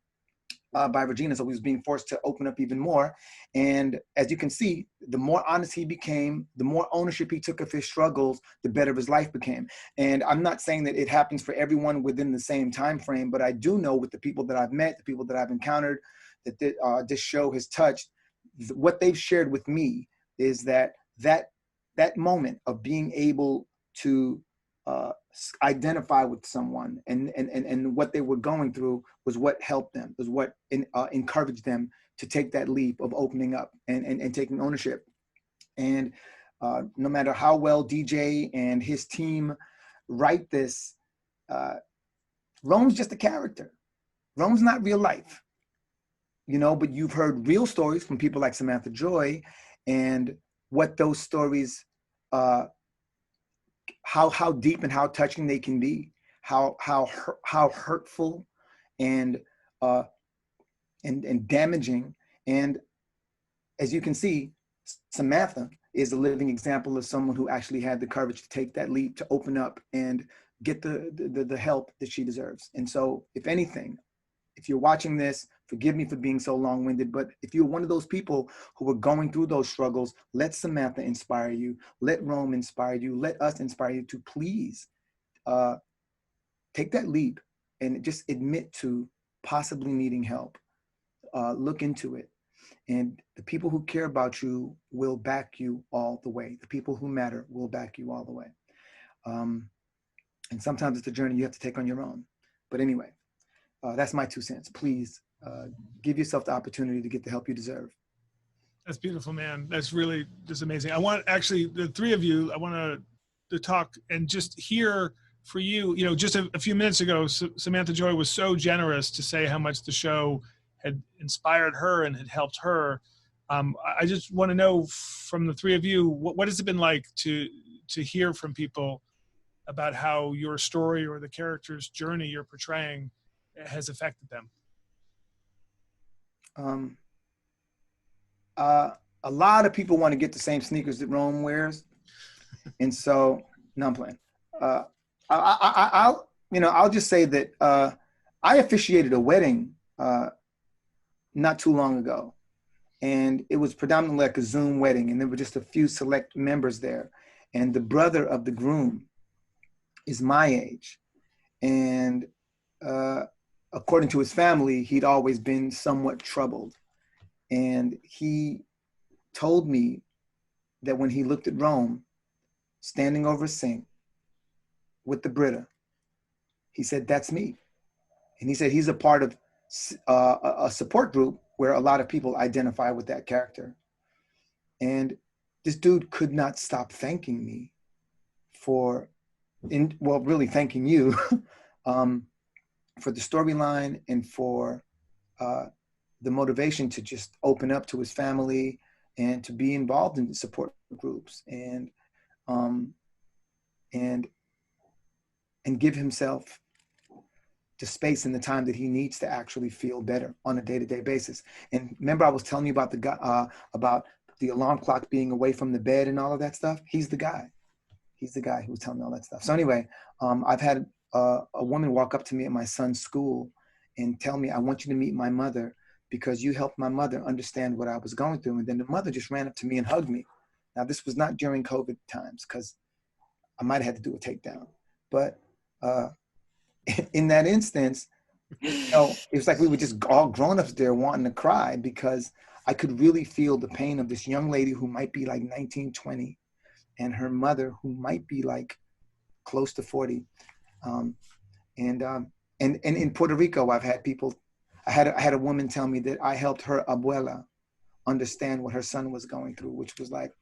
by Regina, so he was being forced to open up even more. And as you can see, the more honest he became, the more ownership he took of his struggles, the better his life became. And I'm not saying that it happens for everyone within the same time frame, but I do know with the people that I've met, the people that I've encountered, that this show has touched, what they've shared with me is that moment of being able to identify with someone and what they were going through was what helped them, was what encouraged them to take that leap of opening up and taking ownership. And no matter how well DJ and his team write this, Rome's just a character. Rome's not real life, but you've heard real stories from people like Samantha Joy and what those stories how deep and how touching they can be, how hurtful and damaging. And as you can see, Samantha is a living example of someone who actually had the courage to take that leap, to open up and get the help that she deserves. And so, if anything, if you're watching this, forgive me for being so long-winded, but if you're one of those people who are going through those struggles, let Samantha inspire you, let Rome inspire you, let us inspire you to please take that leap and just admit to possibly needing help. Look into it. And the people who care about you will back you all the way. The people who matter will back you all the way. And sometimes it's a journey you have to take on your own. But anyway, that's my 2 cents. Please give yourself the opportunity to get the help you deserve. That's beautiful, man. That's really just amazing. I want actually the three of you, I want to talk and just hear for you, just a few minutes ago, Samantha Joy was so generous to say how much the show had inspired her and had helped her. I just want to know from the three of you, what has it been like to hear from people about how your story or the character's journey you're portraying has affected them? A lot of people want to get the same sneakers that Rome wears, and so no, I'm playing. I'll just say that I officiated a wedding not too long ago, and it was predominantly like a Zoom wedding, and there were just a few select members there, and the brother of the groom is my age, and according to his family, he'd always been somewhat troubled. And he told me that when he looked at Rome standing over a sink with the Brita, he said, "That's me." And he said he's a part of a support group where a lot of people identify with that character. And this dude could not stop thanking me really thanking you for the storyline and for the motivation to just open up to his family and to be involved in the support groups and give himself the space and the time that he needs to actually feel better on a day-to-day basis. And remember, I was telling you about the alarm clock being away from the bed and all of that stuff. He's the guy. He's the guy who was telling me all that stuff. So anyway, I've had a woman walk up to me at my son's school and tell me, "I want you to meet my mother because you helped my mother understand what I was going through." And then the mother just ran up to me and hugged me. Now, this was not during COVID times because I might have had to do a takedown. But in that instance, it was like we were just all grown-ups there wanting to cry because I could really feel the pain of this young lady who might be like 19, 20, and her mother who might be like close to 40. And in Puerto Rico, I've had people, I had a woman tell me that I helped her abuela understand what her son was going through, which was like,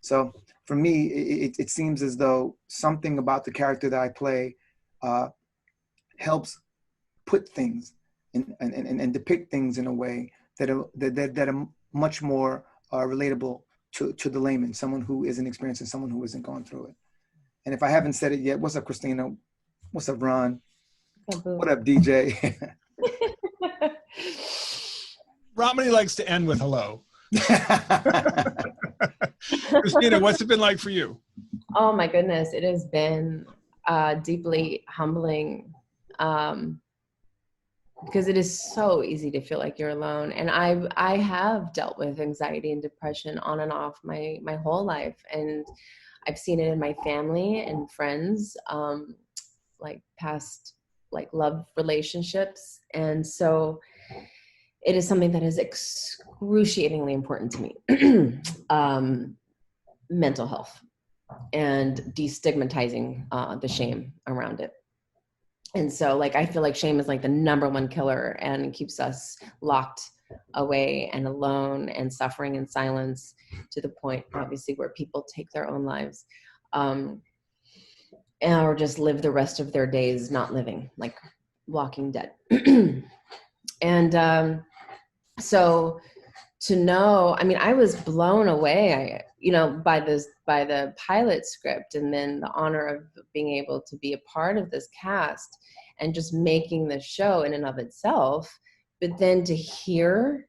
so for me, it seems as though something about the character that I play helps put things and depict things in a way that are much more relatable to the layman, someone who isn't experiencing, someone who isn't going through it. And if I haven't said it yet, what's up, Christina? What's up, Ron? What up, DJ? Romney likes to end with hello. Christina, what's it been like for you? Oh my goodness, it has been deeply humbling, because it is so easy to feel like you're alone. And I have dealt with anxiety and depression on and off my whole life, and I've seen it in my family and friends, like past like love relationships, and so it is something that is excruciatingly important to me. Mental health and destigmatizing the shame around it. And so like I feel like shame is like the number one killer, and keeps us locked away and alone and suffering in silence, to the point obviously where people take their own lives, or just live the rest of their days not living, like walking dead. And so to know, I mean, I was blown away, by the pilot script, and then the honor of being able to be a part of this cast and just making the show in and of itself. But then to hear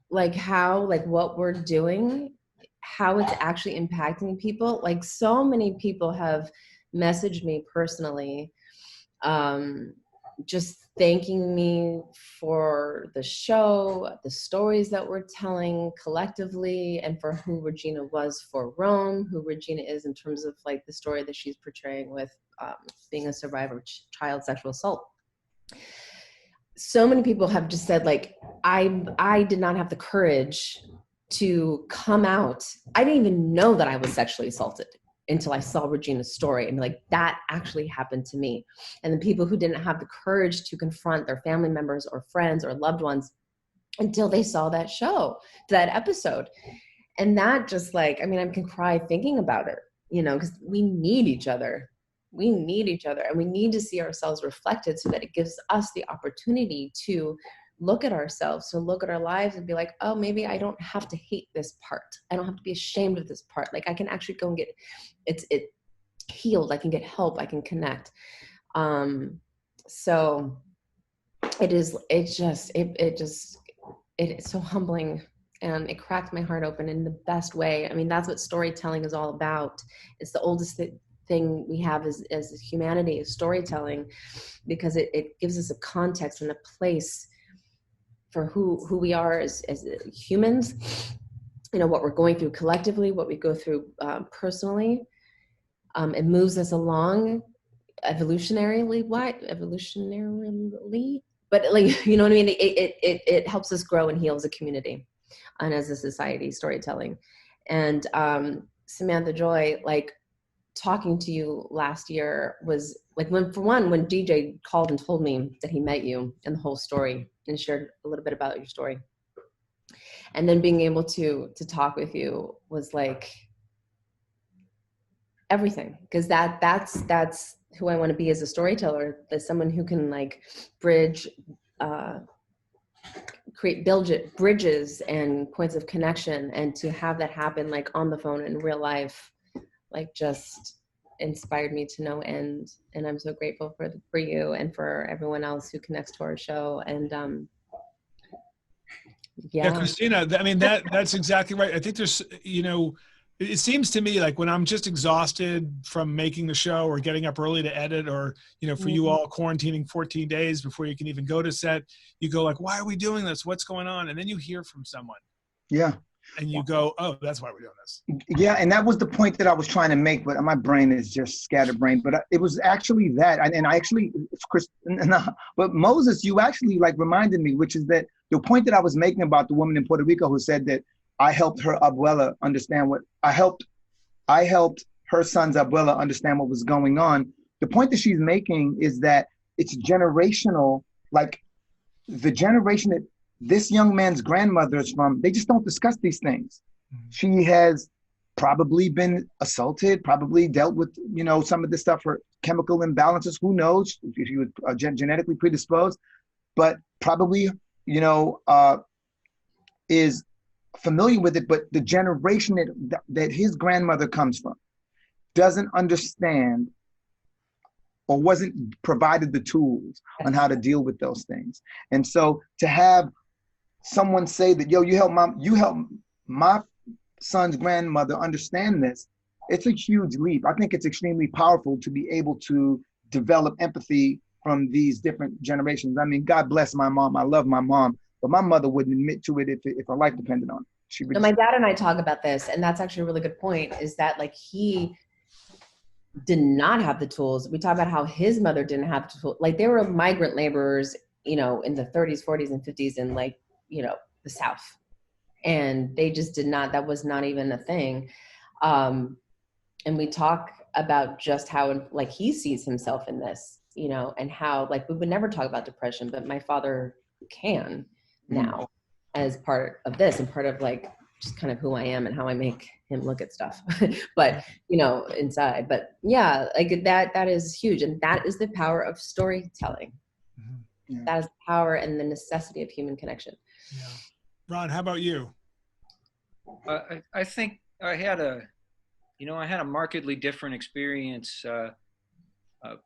like how, like what we're doing, how it's actually impacting people. Like so many people have messaged me personally, just thanking me for the show, the stories that we're telling collectively, and for who Regina was for Rome, who Regina is in terms of like the story that she's portraying with being a survivor of child sexual assault. So many people have just said like, I did not have the courage to come out. I didn't even know that I was sexually assaulted until I saw Regina's story, and like that actually happened to me. And the people who didn't have the courage to confront their family members or friends or loved ones until they saw that show, that episode. And that just like, I mean, I can cry thinking about it, because we need each other. We need each other, and we need to see ourselves reflected so that it gives us the opportunity to look at ourselves, to look at our lives and be like, oh, maybe I don't have to hate this part. I don't have to be ashamed of this part. Like I can actually go and get it healed. I can get help. I can connect. So it's so humbling, and it cracked my heart open in the best way. I mean, that's what storytelling is all about. It's the oldest thing we have as humanity, is storytelling, because it gives us a context and a place for who we are as humans, what we're going through collectively, what we go through personally. It moves us along evolutionarily, but like, you know what I mean? It helps us grow and heal as a community and as a society, storytelling. And Samantha Joy, like talking to you last year was like, when DJ called and told me that he met you and the whole story and shared a little bit about your story. And then being able to talk with you was like everything, because that's who I want to be as a storyteller, as someone who can like bridge, build bridges and points of connection, and to have that happen like on the phone in real life, like just inspired me to no end. And I'm so grateful for you and for everyone else who connects to our show. And yeah, Christina, I mean, that's exactly right. I think there's, it seems to me like when I'm just exhausted from making the show or getting up early to edit, or, for you all quarantining 14 days before you can even go to set, you go like, why are we doing this? What's going on? And then you hear from someone. Yeah. And you go, oh, that's why we're doing this. Yeah, and that was the point that I was trying to make, but my brain is just scatterbrained. But it was actually that, and I actually, but Moses, you actually like reminded me, which is that the point that I was making about the woman in Puerto Rico who said that I helped her abuela understand I helped her son's abuela understand what was going on. The point that she's making is that it's generational, like the generation that this young man's grandmother is from, they just don't discuss these things. Mm-hmm. She has probably been assaulted, probably dealt with, some of this stuff for chemical imbalances. Who knows if she was genetically predisposed, but probably, is familiar with it. But the generation that his grandmother comes from doesn't understand or wasn't provided the tools on how to deal with those things. And so to have someone say that, yo, you help my son's grandmother understand this, it's a huge leap. I think it's extremely powerful to be able to develop empathy from these different generations. I mean, God bless my mom. I love my mom, but my mother wouldn't admit to it if her life depended on it. She would. No, my dad and I talk about this, and that's actually a really good point, is that like he did not have the tools. We talk about how his mother didn't have the tools. Like, they were migrant laborers, you know, in the 30s, 40s, and 50s in, like, you know, the South. And they just did not, that was not even a thing. And we talk about just how, like, he sees himself in this, you know, and how, like, we would never talk about depression, but my father can now as part of this and part of, like, just kind of who I am and how I make him look at stuff, but, you know, inside. But yeah, like that is huge. And that is the power of storytelling. Yeah. That is the power and the necessity of human connection. Yeah. Ron, how about you? I think I had a markedly different experience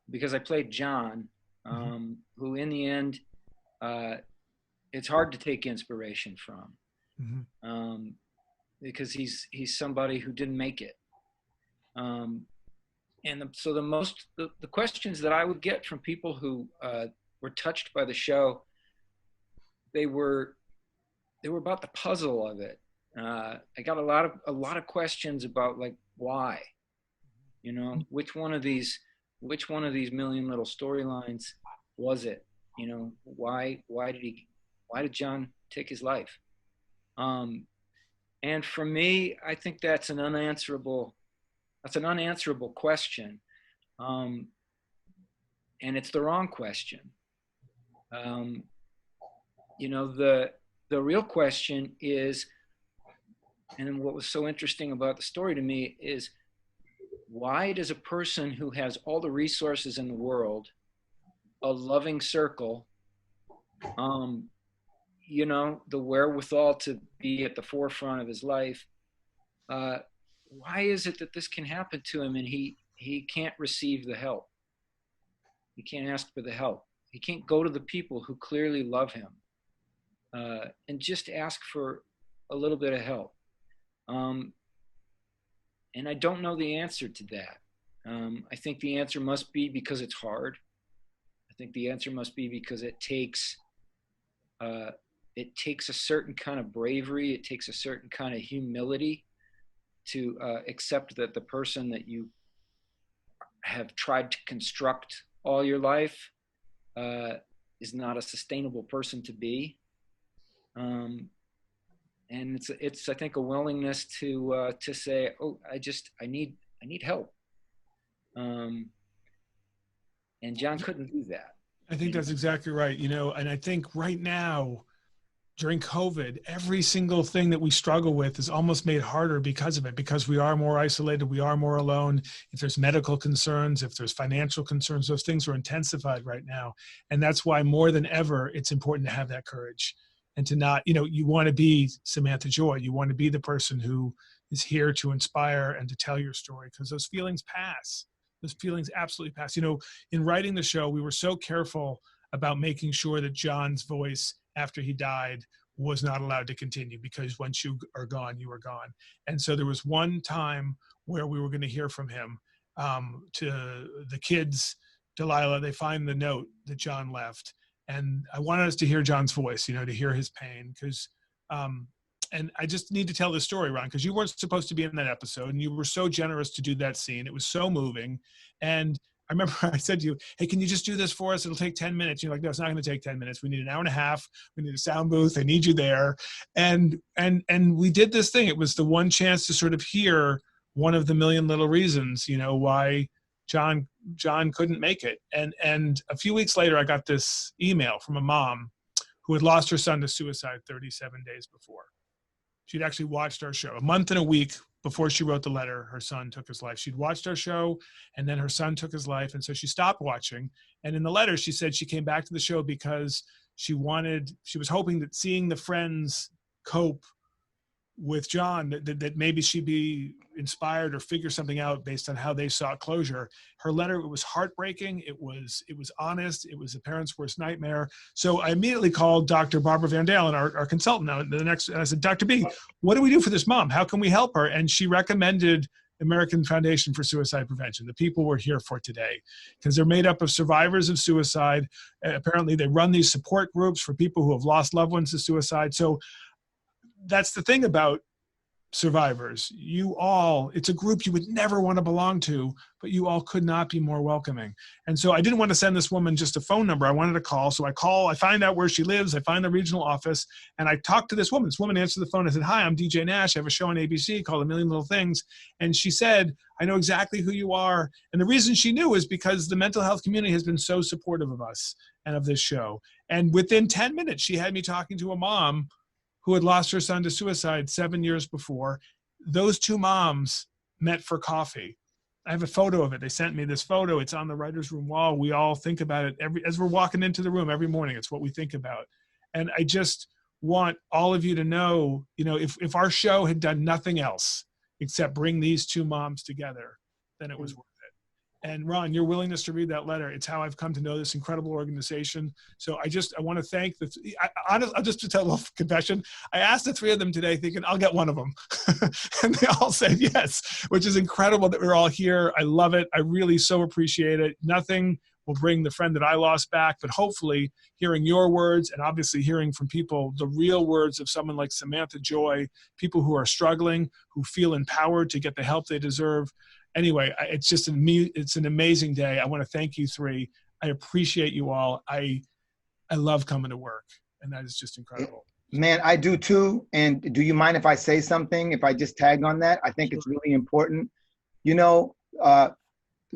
because I played John, who in the end, it's hard to take inspiration from. Because he's somebody who didn't make it. So the questions that I would get from people who were touched by the show, they were about the puzzle of it. I got a lot of questions about, like, why, you know, which one of these million little storylines was it? You know, why did John take his life? And for me, I think that's an unanswerable question. And it's the wrong question. You know, the real question is, and what was so interesting about the story to me is, why does a person who has all the resources in the world, a loving circle, you know, the wherewithal to be at the forefront of his life, why is it that this can happen to him and he can't receive the help? He can't ask for the help. He can't go to the people who clearly love him and just ask for a little bit of help. And I don't know the answer to that. I think the answer must be because it's hard. I think the answer must be because it takes a certain kind of bravery. It takes a certain kind of humility to accept that the person that you have tried to construct all your life is not a sustainable person to be. And it's I think a willingness to say, oh, I need help. And John couldn't do that. I think that's exactly right. You know, and I think right now, during COVID, every single thing that we struggle with is almost made harder because of it, because we are more isolated, we are more alone. If there's medical concerns, if there's financial concerns, those things are intensified right now. And that's why more than ever, it's important to have that courage and to not, you know, you want to be Samantha Joy. You want to be the person who is here to inspire and to tell your story, because those feelings pass. Those feelings absolutely pass. You know, in writing the show, we were so careful about making sure that John's voice after he died was not allowed to continue, because once you are gone, you are gone. And so there was one time where we were going to hear from him, to the kids, Delilah, they find the note that John left. And I wanted us to hear John's voice, you know, to hear his pain, because, and I just need to tell this story, Ron, because you weren't supposed to be in that episode, and you were so generous to do that scene. It was so moving. And I remember I said to you, hey, can you just do this for us? It'll take 10 minutes. You're like, no, it's not going to take 10 minutes. We need an hour and a half. We need a sound booth. I need you there. And we did this thing. It was the one chance to sort of hear one of the million little reasons, you know, why John couldn't make it. And a few weeks later, I got this email from a mom who had lost her son to suicide 37 days before. She'd actually watched our show. A month and a week before she wrote the letter, her son took his life. She'd watched our show, and then her son took his life, and so she stopped watching. And in the letter, she said she came back to the show because she was hoping that seeing the friends cope with John that maybe she'd be inspired or figure something out based on how they saw closure. Her letter, it was heartbreaking. It was honest. It was a parent's worst nightmare. So I immediately called Dr. Barbara Van Dalen, our consultant now, and I said, Dr. B, what do we do for this mom? How can we help her? And she recommended American Foundation for Suicide Prevention, the people we're here for today, because they're made up of survivors of suicide. Apparently they run these support groups for people who have lost loved ones to suicide. So that's the thing about survivors. You all, it's a group you would never want to belong to, but you all could not be more welcoming. And so I didn't want to send this woman just a phone number. I wanted to call. So I find out where she lives. I find the regional office and I talked to this woman. This woman answered the phone. I said, hi, I'm DJ Nash. I have a show on ABC called A Million Little Things. And she said, I know exactly who you are. And the reason she knew is because the mental health community has been so supportive of us and of this show. And within 10 minutes, she had me talking to a mom who had lost her son to suicide 7 years before. Those two moms met for coffee. I have a photo of it. They sent me this photo. It's on the writer's room wall. We all think about it as we're walking into the room every morning. It's what we think about. And I just want all of you to know, if our show had done nothing else except bring these two moms together, then it was worth it. And Ron, your willingness to read that letter, it's how I've come to know this incredible organization. So I want to thank I'll just tell a little confession. I asked the three of them today thinking I'll get one of them. And they all said yes, which is incredible that we're all here. I love it. I really so appreciate it. Nothing will bring the friend that I lost back, but hopefully hearing your words and obviously hearing from people, the real words of someone like Samantha Joy, people who are struggling, who feel empowered to get the help they deserve. Anyway, it's an amazing day. I want to thank you three. I appreciate you all. I love coming to work, and that is just incredible. Man, I do too. And do you mind if I say something, if I just tag on that? I think it's really important.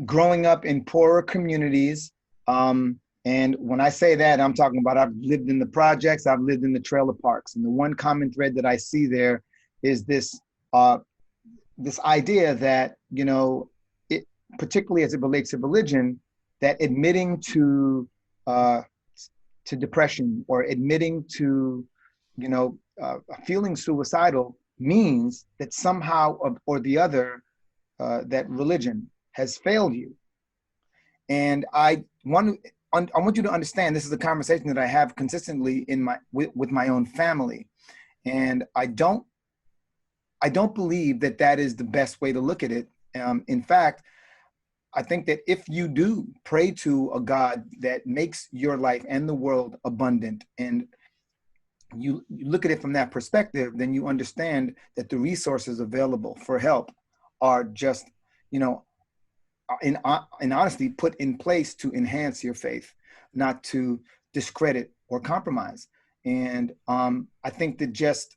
Growing up in poorer communities, and when I say that, I'm talking about I've lived in the projects, I've lived in the trailer parks. And the one common thread that I see there is this idea that, particularly as it relates to religion, that admitting to depression or admitting to, feeling suicidal means that somehow or the other that religion has failed you. And I want you to understand this is a conversation that I have consistently with my own family, and I don't believe that is the best way to look at it. In fact, I think that if you do pray to a God that makes your life and the world abundant, and you look at it from that perspective, then you understand that the resources available for help are just, in honesty, put in place to enhance your faith, not to discredit or compromise. And I think that just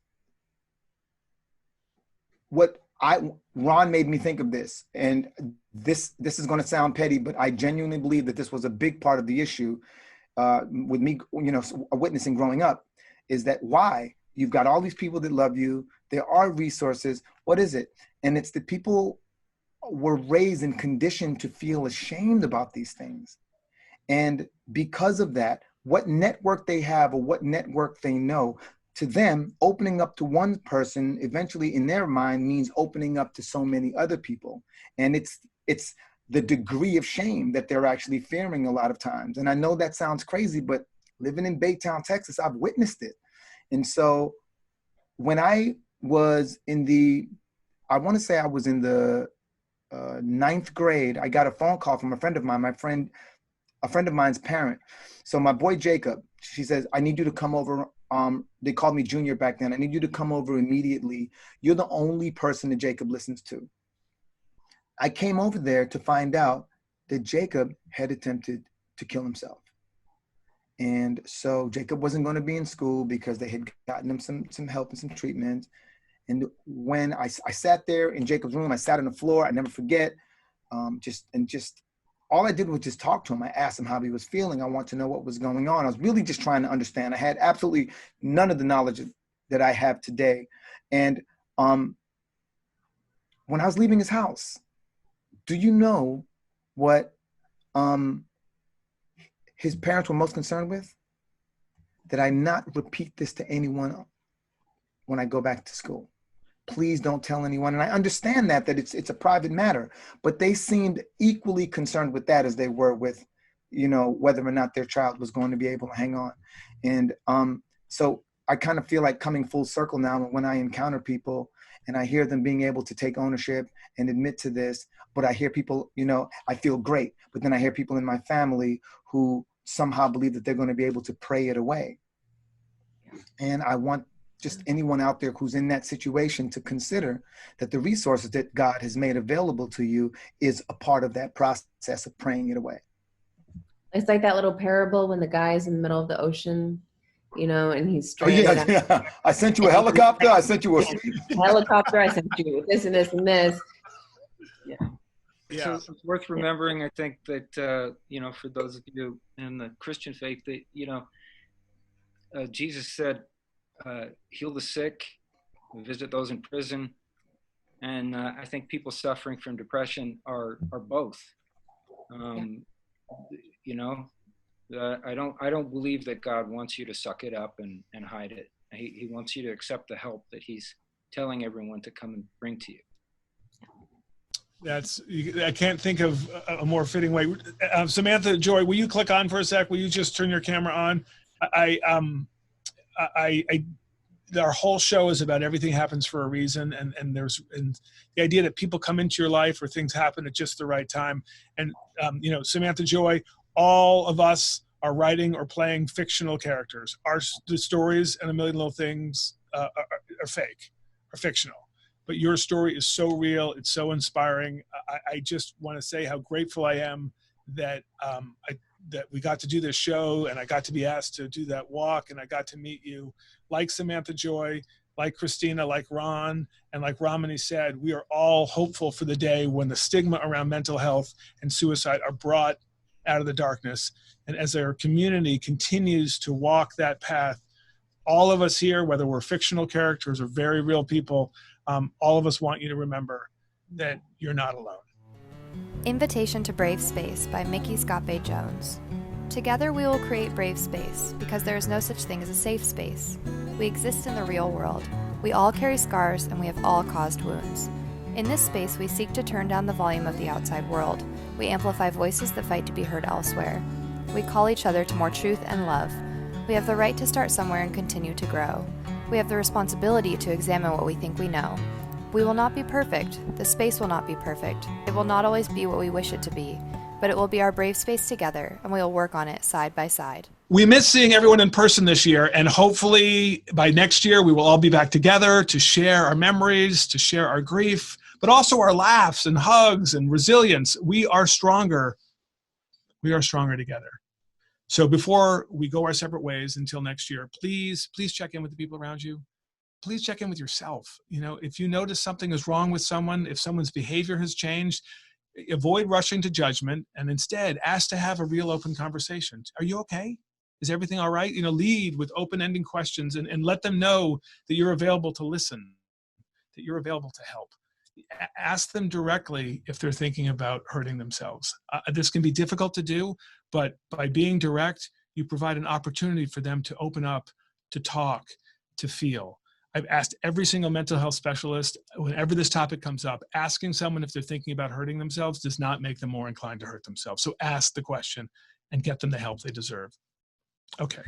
Ron made me think of this, and this is going to sound petty, but I genuinely believe that this was a big part of the issue with me, witnessing growing up, is that why you've got all these people that love you, there are resources. What is it? And it's that people were raised and conditioned to feel ashamed about these things. And because of that, what network they have or what network they know, to them, opening up to one person eventually in their mind means opening up to so many other people. And it's the degree of shame that they're actually fearing a lot of times. And I know that sounds crazy, but living in Baytown, Texas, I've witnessed it. And so when I was in the 9th grade, I got a phone call from a friend of mine, a friend of mine's parent. So my boy Jacob, she says, I need you to come over. They called me Junior back then. I need you to come over immediately. You're the only person that Jacob listens to. I came over there to find out that Jacob had attempted to kill himself. And so Jacob wasn't going to be in school because they had gotten him some help and some treatment. And when I sat there in Jacob's room, I sat on the floor, I never forget, just all I did was just talk to him. I asked him how he was feeling. I want to know what was going on. I was really just trying to understand. I had absolutely none of the knowledge that I have today. And when I was leaving his house, do you know what his parents were most concerned with? That I not repeat this to anyone when I go back to school. please don't tell anyone. And I understand that it's a private matter, but they seemed equally concerned with that as they were with, whether or not their child was going to be able to hang on. And so I kind of feel like coming full circle now when I encounter people and I hear them being able to take ownership and admit to this, but I hear people, I feel great, but then I hear people in my family who somehow believe that they're going to be able to pray it away. And I want just anyone out there who's in that situation to consider that the resources that God has made available to you is a part of that process of praying it away. It's like that little parable when the guy's in the middle of the ocean, and he's stranded. Yeah. I sent you a helicopter. I sent you a helicopter. I sent you this and this and this. Yeah. So it's worth remembering, I think, that, for those of you in the Christian faith, that, Jesus said, heal the sick, visit those in prison. And I think people suffering from depression are both. I don't believe that God wants you to suck it up and hide it. He wants you to accept the help that he's telling everyone to come and bring to you. I can't think of a more fitting way. Samantha Joy, will you click on for a sec? Will you just turn your camera on? Our whole show is about everything happens for a reason, and the idea that people come into your life or things happen at just the right time. And Samantha Joy, all of us are writing or playing fictional characters. The stories and A Million Little Things are fake, are fictional. But your story is so real. It's so inspiring. I just want to say how grateful I am that that we got to do this show, and I got to be asked to do that walk, and I got to meet you. Like Samantha Joy, like Christina, like Ron, and like Ramani said, we are all hopeful for the day when the stigma around mental health and suicide are brought out of the darkness. And as our community continues to walk that path, all of us here, whether we're fictional characters or very real people, all of us want you to remember that you're not alone. Invitation to Brave Space by Mickey Scope Jones. Together we will create Brave Space because there is no such thing as a safe space. We exist in the real world. We all carry scars and we have all caused wounds. In this space, we seek to turn down the volume of the outside world. We amplify voices that fight to be heard elsewhere. We call each other to more truth and love. We have the right to start somewhere and continue to grow. We have the responsibility to examine what we think we know. We will not be perfect. The space will not be perfect. It will not always be what we wish it to be, but it will be our brave space together, and we will work on it side by side. We miss seeing everyone in person this year, and hopefully by next year we will all be back together to share our memories, to share our grief, but also our laughs and hugs and resilience. We are stronger. We are stronger together. So before we go our separate ways until next year, please check in with the people around you. Please check in with yourself. If you notice something is wrong with someone, if someone's behavior has changed, avoid rushing to judgment and instead ask to have a real open conversation. Are you okay? Is everything all right? Lead with open-ending questions and let them know that you're available to listen, that you're available to help. Ask them directly if they're thinking about hurting themselves. This can be difficult to do, but by being direct, you provide an opportunity for them to open up, to talk, to feel. I've asked every single mental health specialist, whenever this topic comes up, asking someone if they're thinking about hurting themselves does not make them more inclined to hurt themselves. So ask the question and get them the help they deserve. Okay,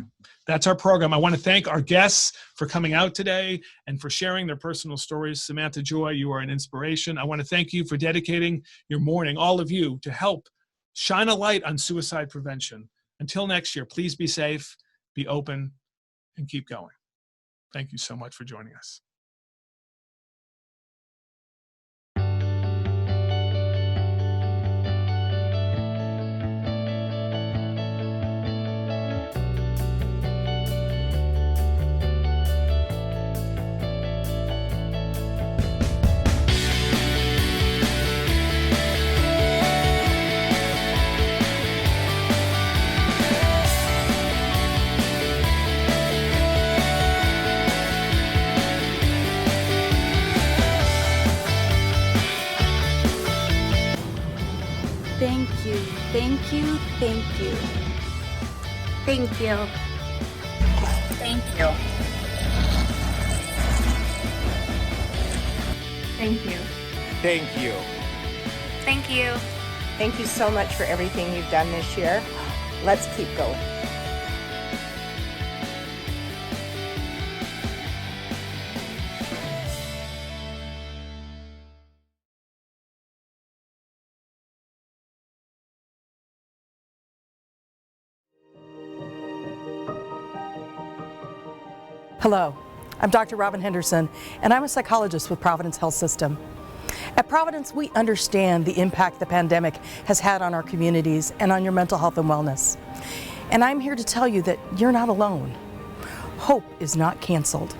that's our program. I want to thank our guests for coming out today and for sharing their personal stories. Samantha Joy, you are an inspiration. I want to thank you for dedicating your morning, all of you, to help shine a light on suicide prevention. Until next year, please be safe, be open, and keep going. Thank you so much for joining us. Thank you, thank you, thank you. Thank you. Thank you. Thank you. Thank you. Thank you. Thank you so much for everything you've done this year. Let's keep going. Hello, I'm Dr. Robin Henderson, and I'm a psychologist with Providence Health System. At Providence, we understand the impact the pandemic has had on our communities and on your mental health and wellness. And I'm here to tell you that you're not alone. Hope is not canceled.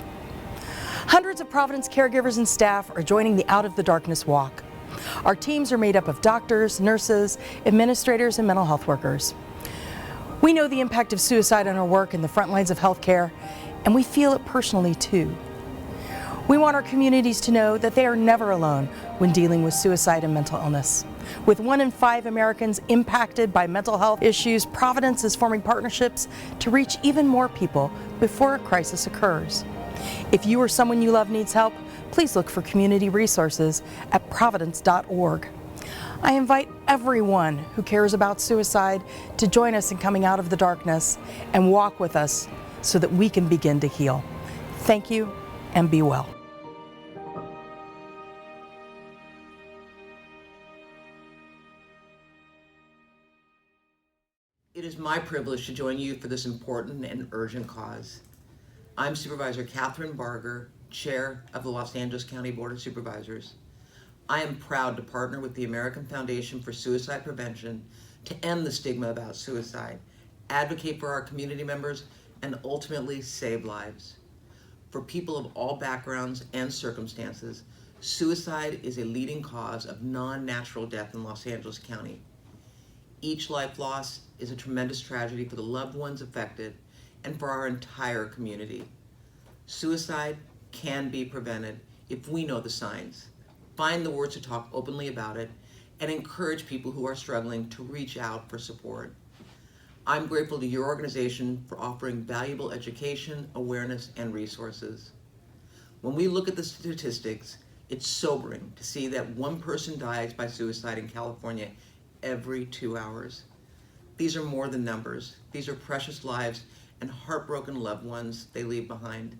Hundreds of Providence caregivers and staff are joining the Out of the Darkness Walk. Our teams are made up of doctors, nurses, administrators, and mental health workers. We know the impact of suicide on our work in the front lines of healthcare, and we feel it personally too. We want our communities to know that they are never alone when dealing with suicide and mental illness. With 1 in 5 Americans impacted by mental health issues, Providence is forming partnerships to reach even more people before a crisis occurs. If you or someone you love needs help, please look for community resources at providence.org. I invite everyone who cares about suicide to join us in coming out of the darkness and walk with us so that we can begin to heal. Thank you, and be well. It is my privilege to join you for this important and urgent cause. I'm Supervisor Catherine Barger, Chair of the Los Angeles County Board of Supervisors. I am proud to partner with the American Foundation for Suicide Prevention to end the stigma about suicide, advocate for our community members, and ultimately save lives. For people of all backgrounds and circumstances, suicide is a leading cause of non-natural death in Los Angeles County. Each life loss is a tremendous tragedy for the loved ones affected and for our entire community. Suicide can be prevented if we know the signs, find the words to talk openly about it, and encourage people who are struggling to reach out for support. I'm grateful to your organization for offering valuable education, awareness, and resources. When we look at the statistics, it's sobering to see that 1 person dies by suicide in California every 2 hours. These are more than numbers. These are precious lives and heartbroken loved ones they leave behind.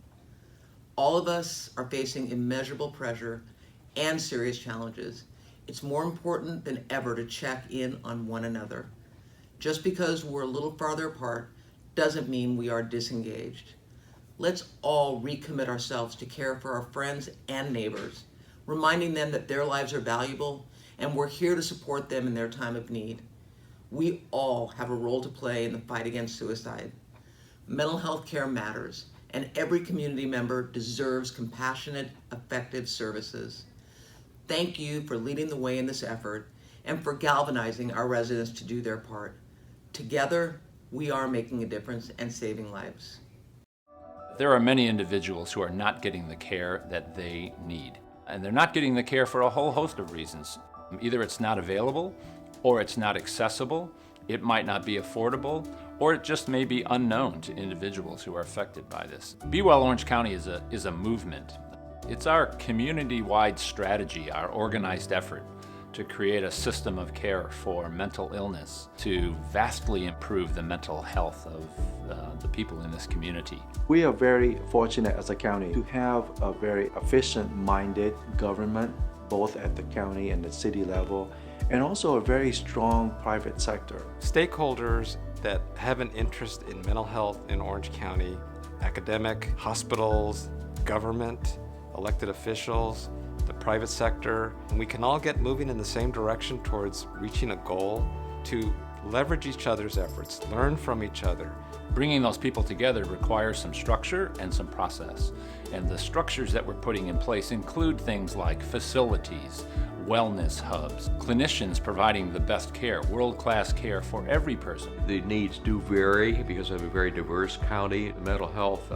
All of us are facing immeasurable pressure and serious challenges. It's more important than ever to check in on one another. Just because we're a little farther apart doesn't mean we are disengaged. Let's all recommit ourselves to care for our friends and neighbors, reminding them that their lives are valuable and we're here to support them in their time of need. We all have a role to play in the fight against suicide. Mental health care matters, and every community member deserves compassionate, effective services. Thank you for leading the way in this effort and for galvanizing our residents to do their part. Together, we are making a difference and saving lives. There are many individuals who are not getting the care that they need. And they're not getting the care for a whole host of reasons. Either it's not available, or it's not accessible, it might not be affordable, or it just may be unknown to individuals who are affected by this. Be Well Orange County is a movement. It's our community-wide strategy, our organized effort to create a system of care for mental illness to vastly improve the mental health of the people in this community. We are very fortunate as a county to have a very efficient-minded government, both at the county and the city level, and also a very strong private sector. Stakeholders that have an interest in mental health in Orange County, academic, hospitals, government, elected officials, the private sector, and we can all get moving in the same direction towards reaching a goal to leverage each other's efforts, learn from each other. Bringing those people together requires some structure and some process. And the structures that we're putting in place include things like facilities, wellness hubs, clinicians providing the best care, world-class care for every person. The needs do vary because of a very diverse county. Mental health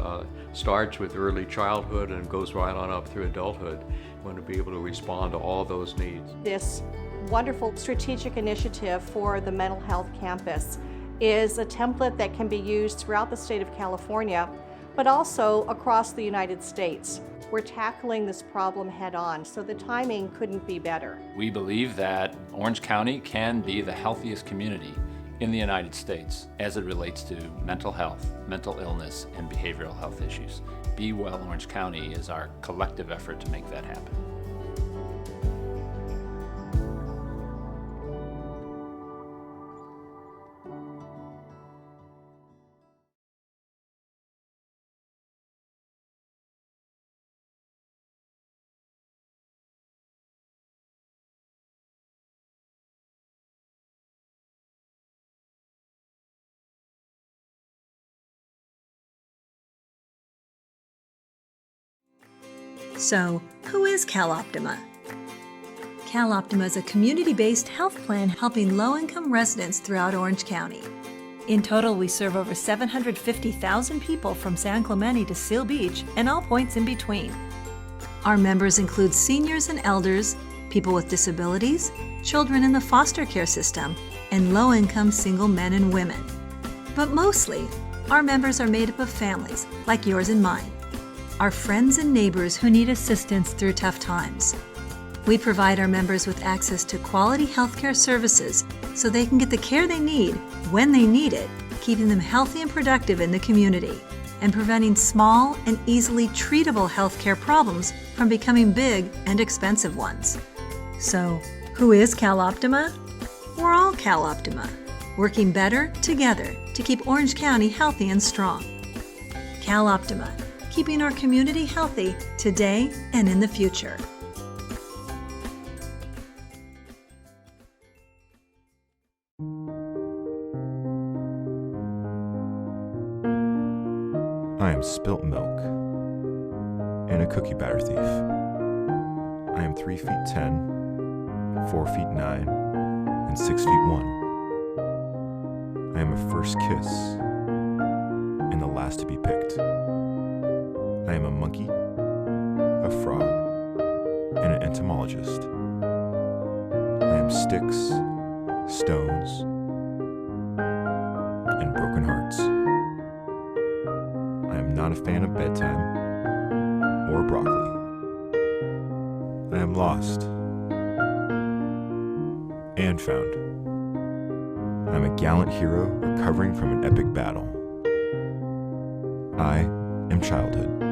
starts with early childhood and goes right on up through adulthood. We want to be able to respond to all those needs. This wonderful strategic initiative for the mental health campus is a template that can be used throughout the state of California but also across the United States. We're tackling this problem head on, so the timing couldn't be better. We believe that Orange County can be the healthiest community in the United States as it relates to mental health, mental illness, and behavioral health issues. Be Well Orange County is our collective effort to make that happen. So, who is CalOptima? CalOptima is a community-based health plan helping low-income residents throughout Orange County. In total, we serve over 750,000 people from San Clemente to Seal Beach and all points in between. Our members include seniors and elders, people with disabilities, children in the foster care system, and low-income single men and women. But mostly, our members are made up of families like yours and mine, our friends and neighbors who need assistance through tough times. We provide our members with access to quality healthcare services so they can get the care they need when they need it, keeping them healthy and productive in the community, and preventing small and easily treatable healthcare problems from becoming big and expensive ones. So, who is CalOptima? We're all CalOptima, working better together to keep Orange County healthy and strong. CalOptima, keeping our community healthy today and in the future. I am spilt milk and a cookie batter thief. I am 3 feet 10, 4 feet 9, and 6 feet 1. I am a first kiss and the last to be picked. I am a monkey, a frog, and an entomologist. I am sticks, stones, and broken hearts. I am not a fan of bedtime or broccoli. I am lost and found. I am a gallant hero recovering from an epic battle. I am childhood.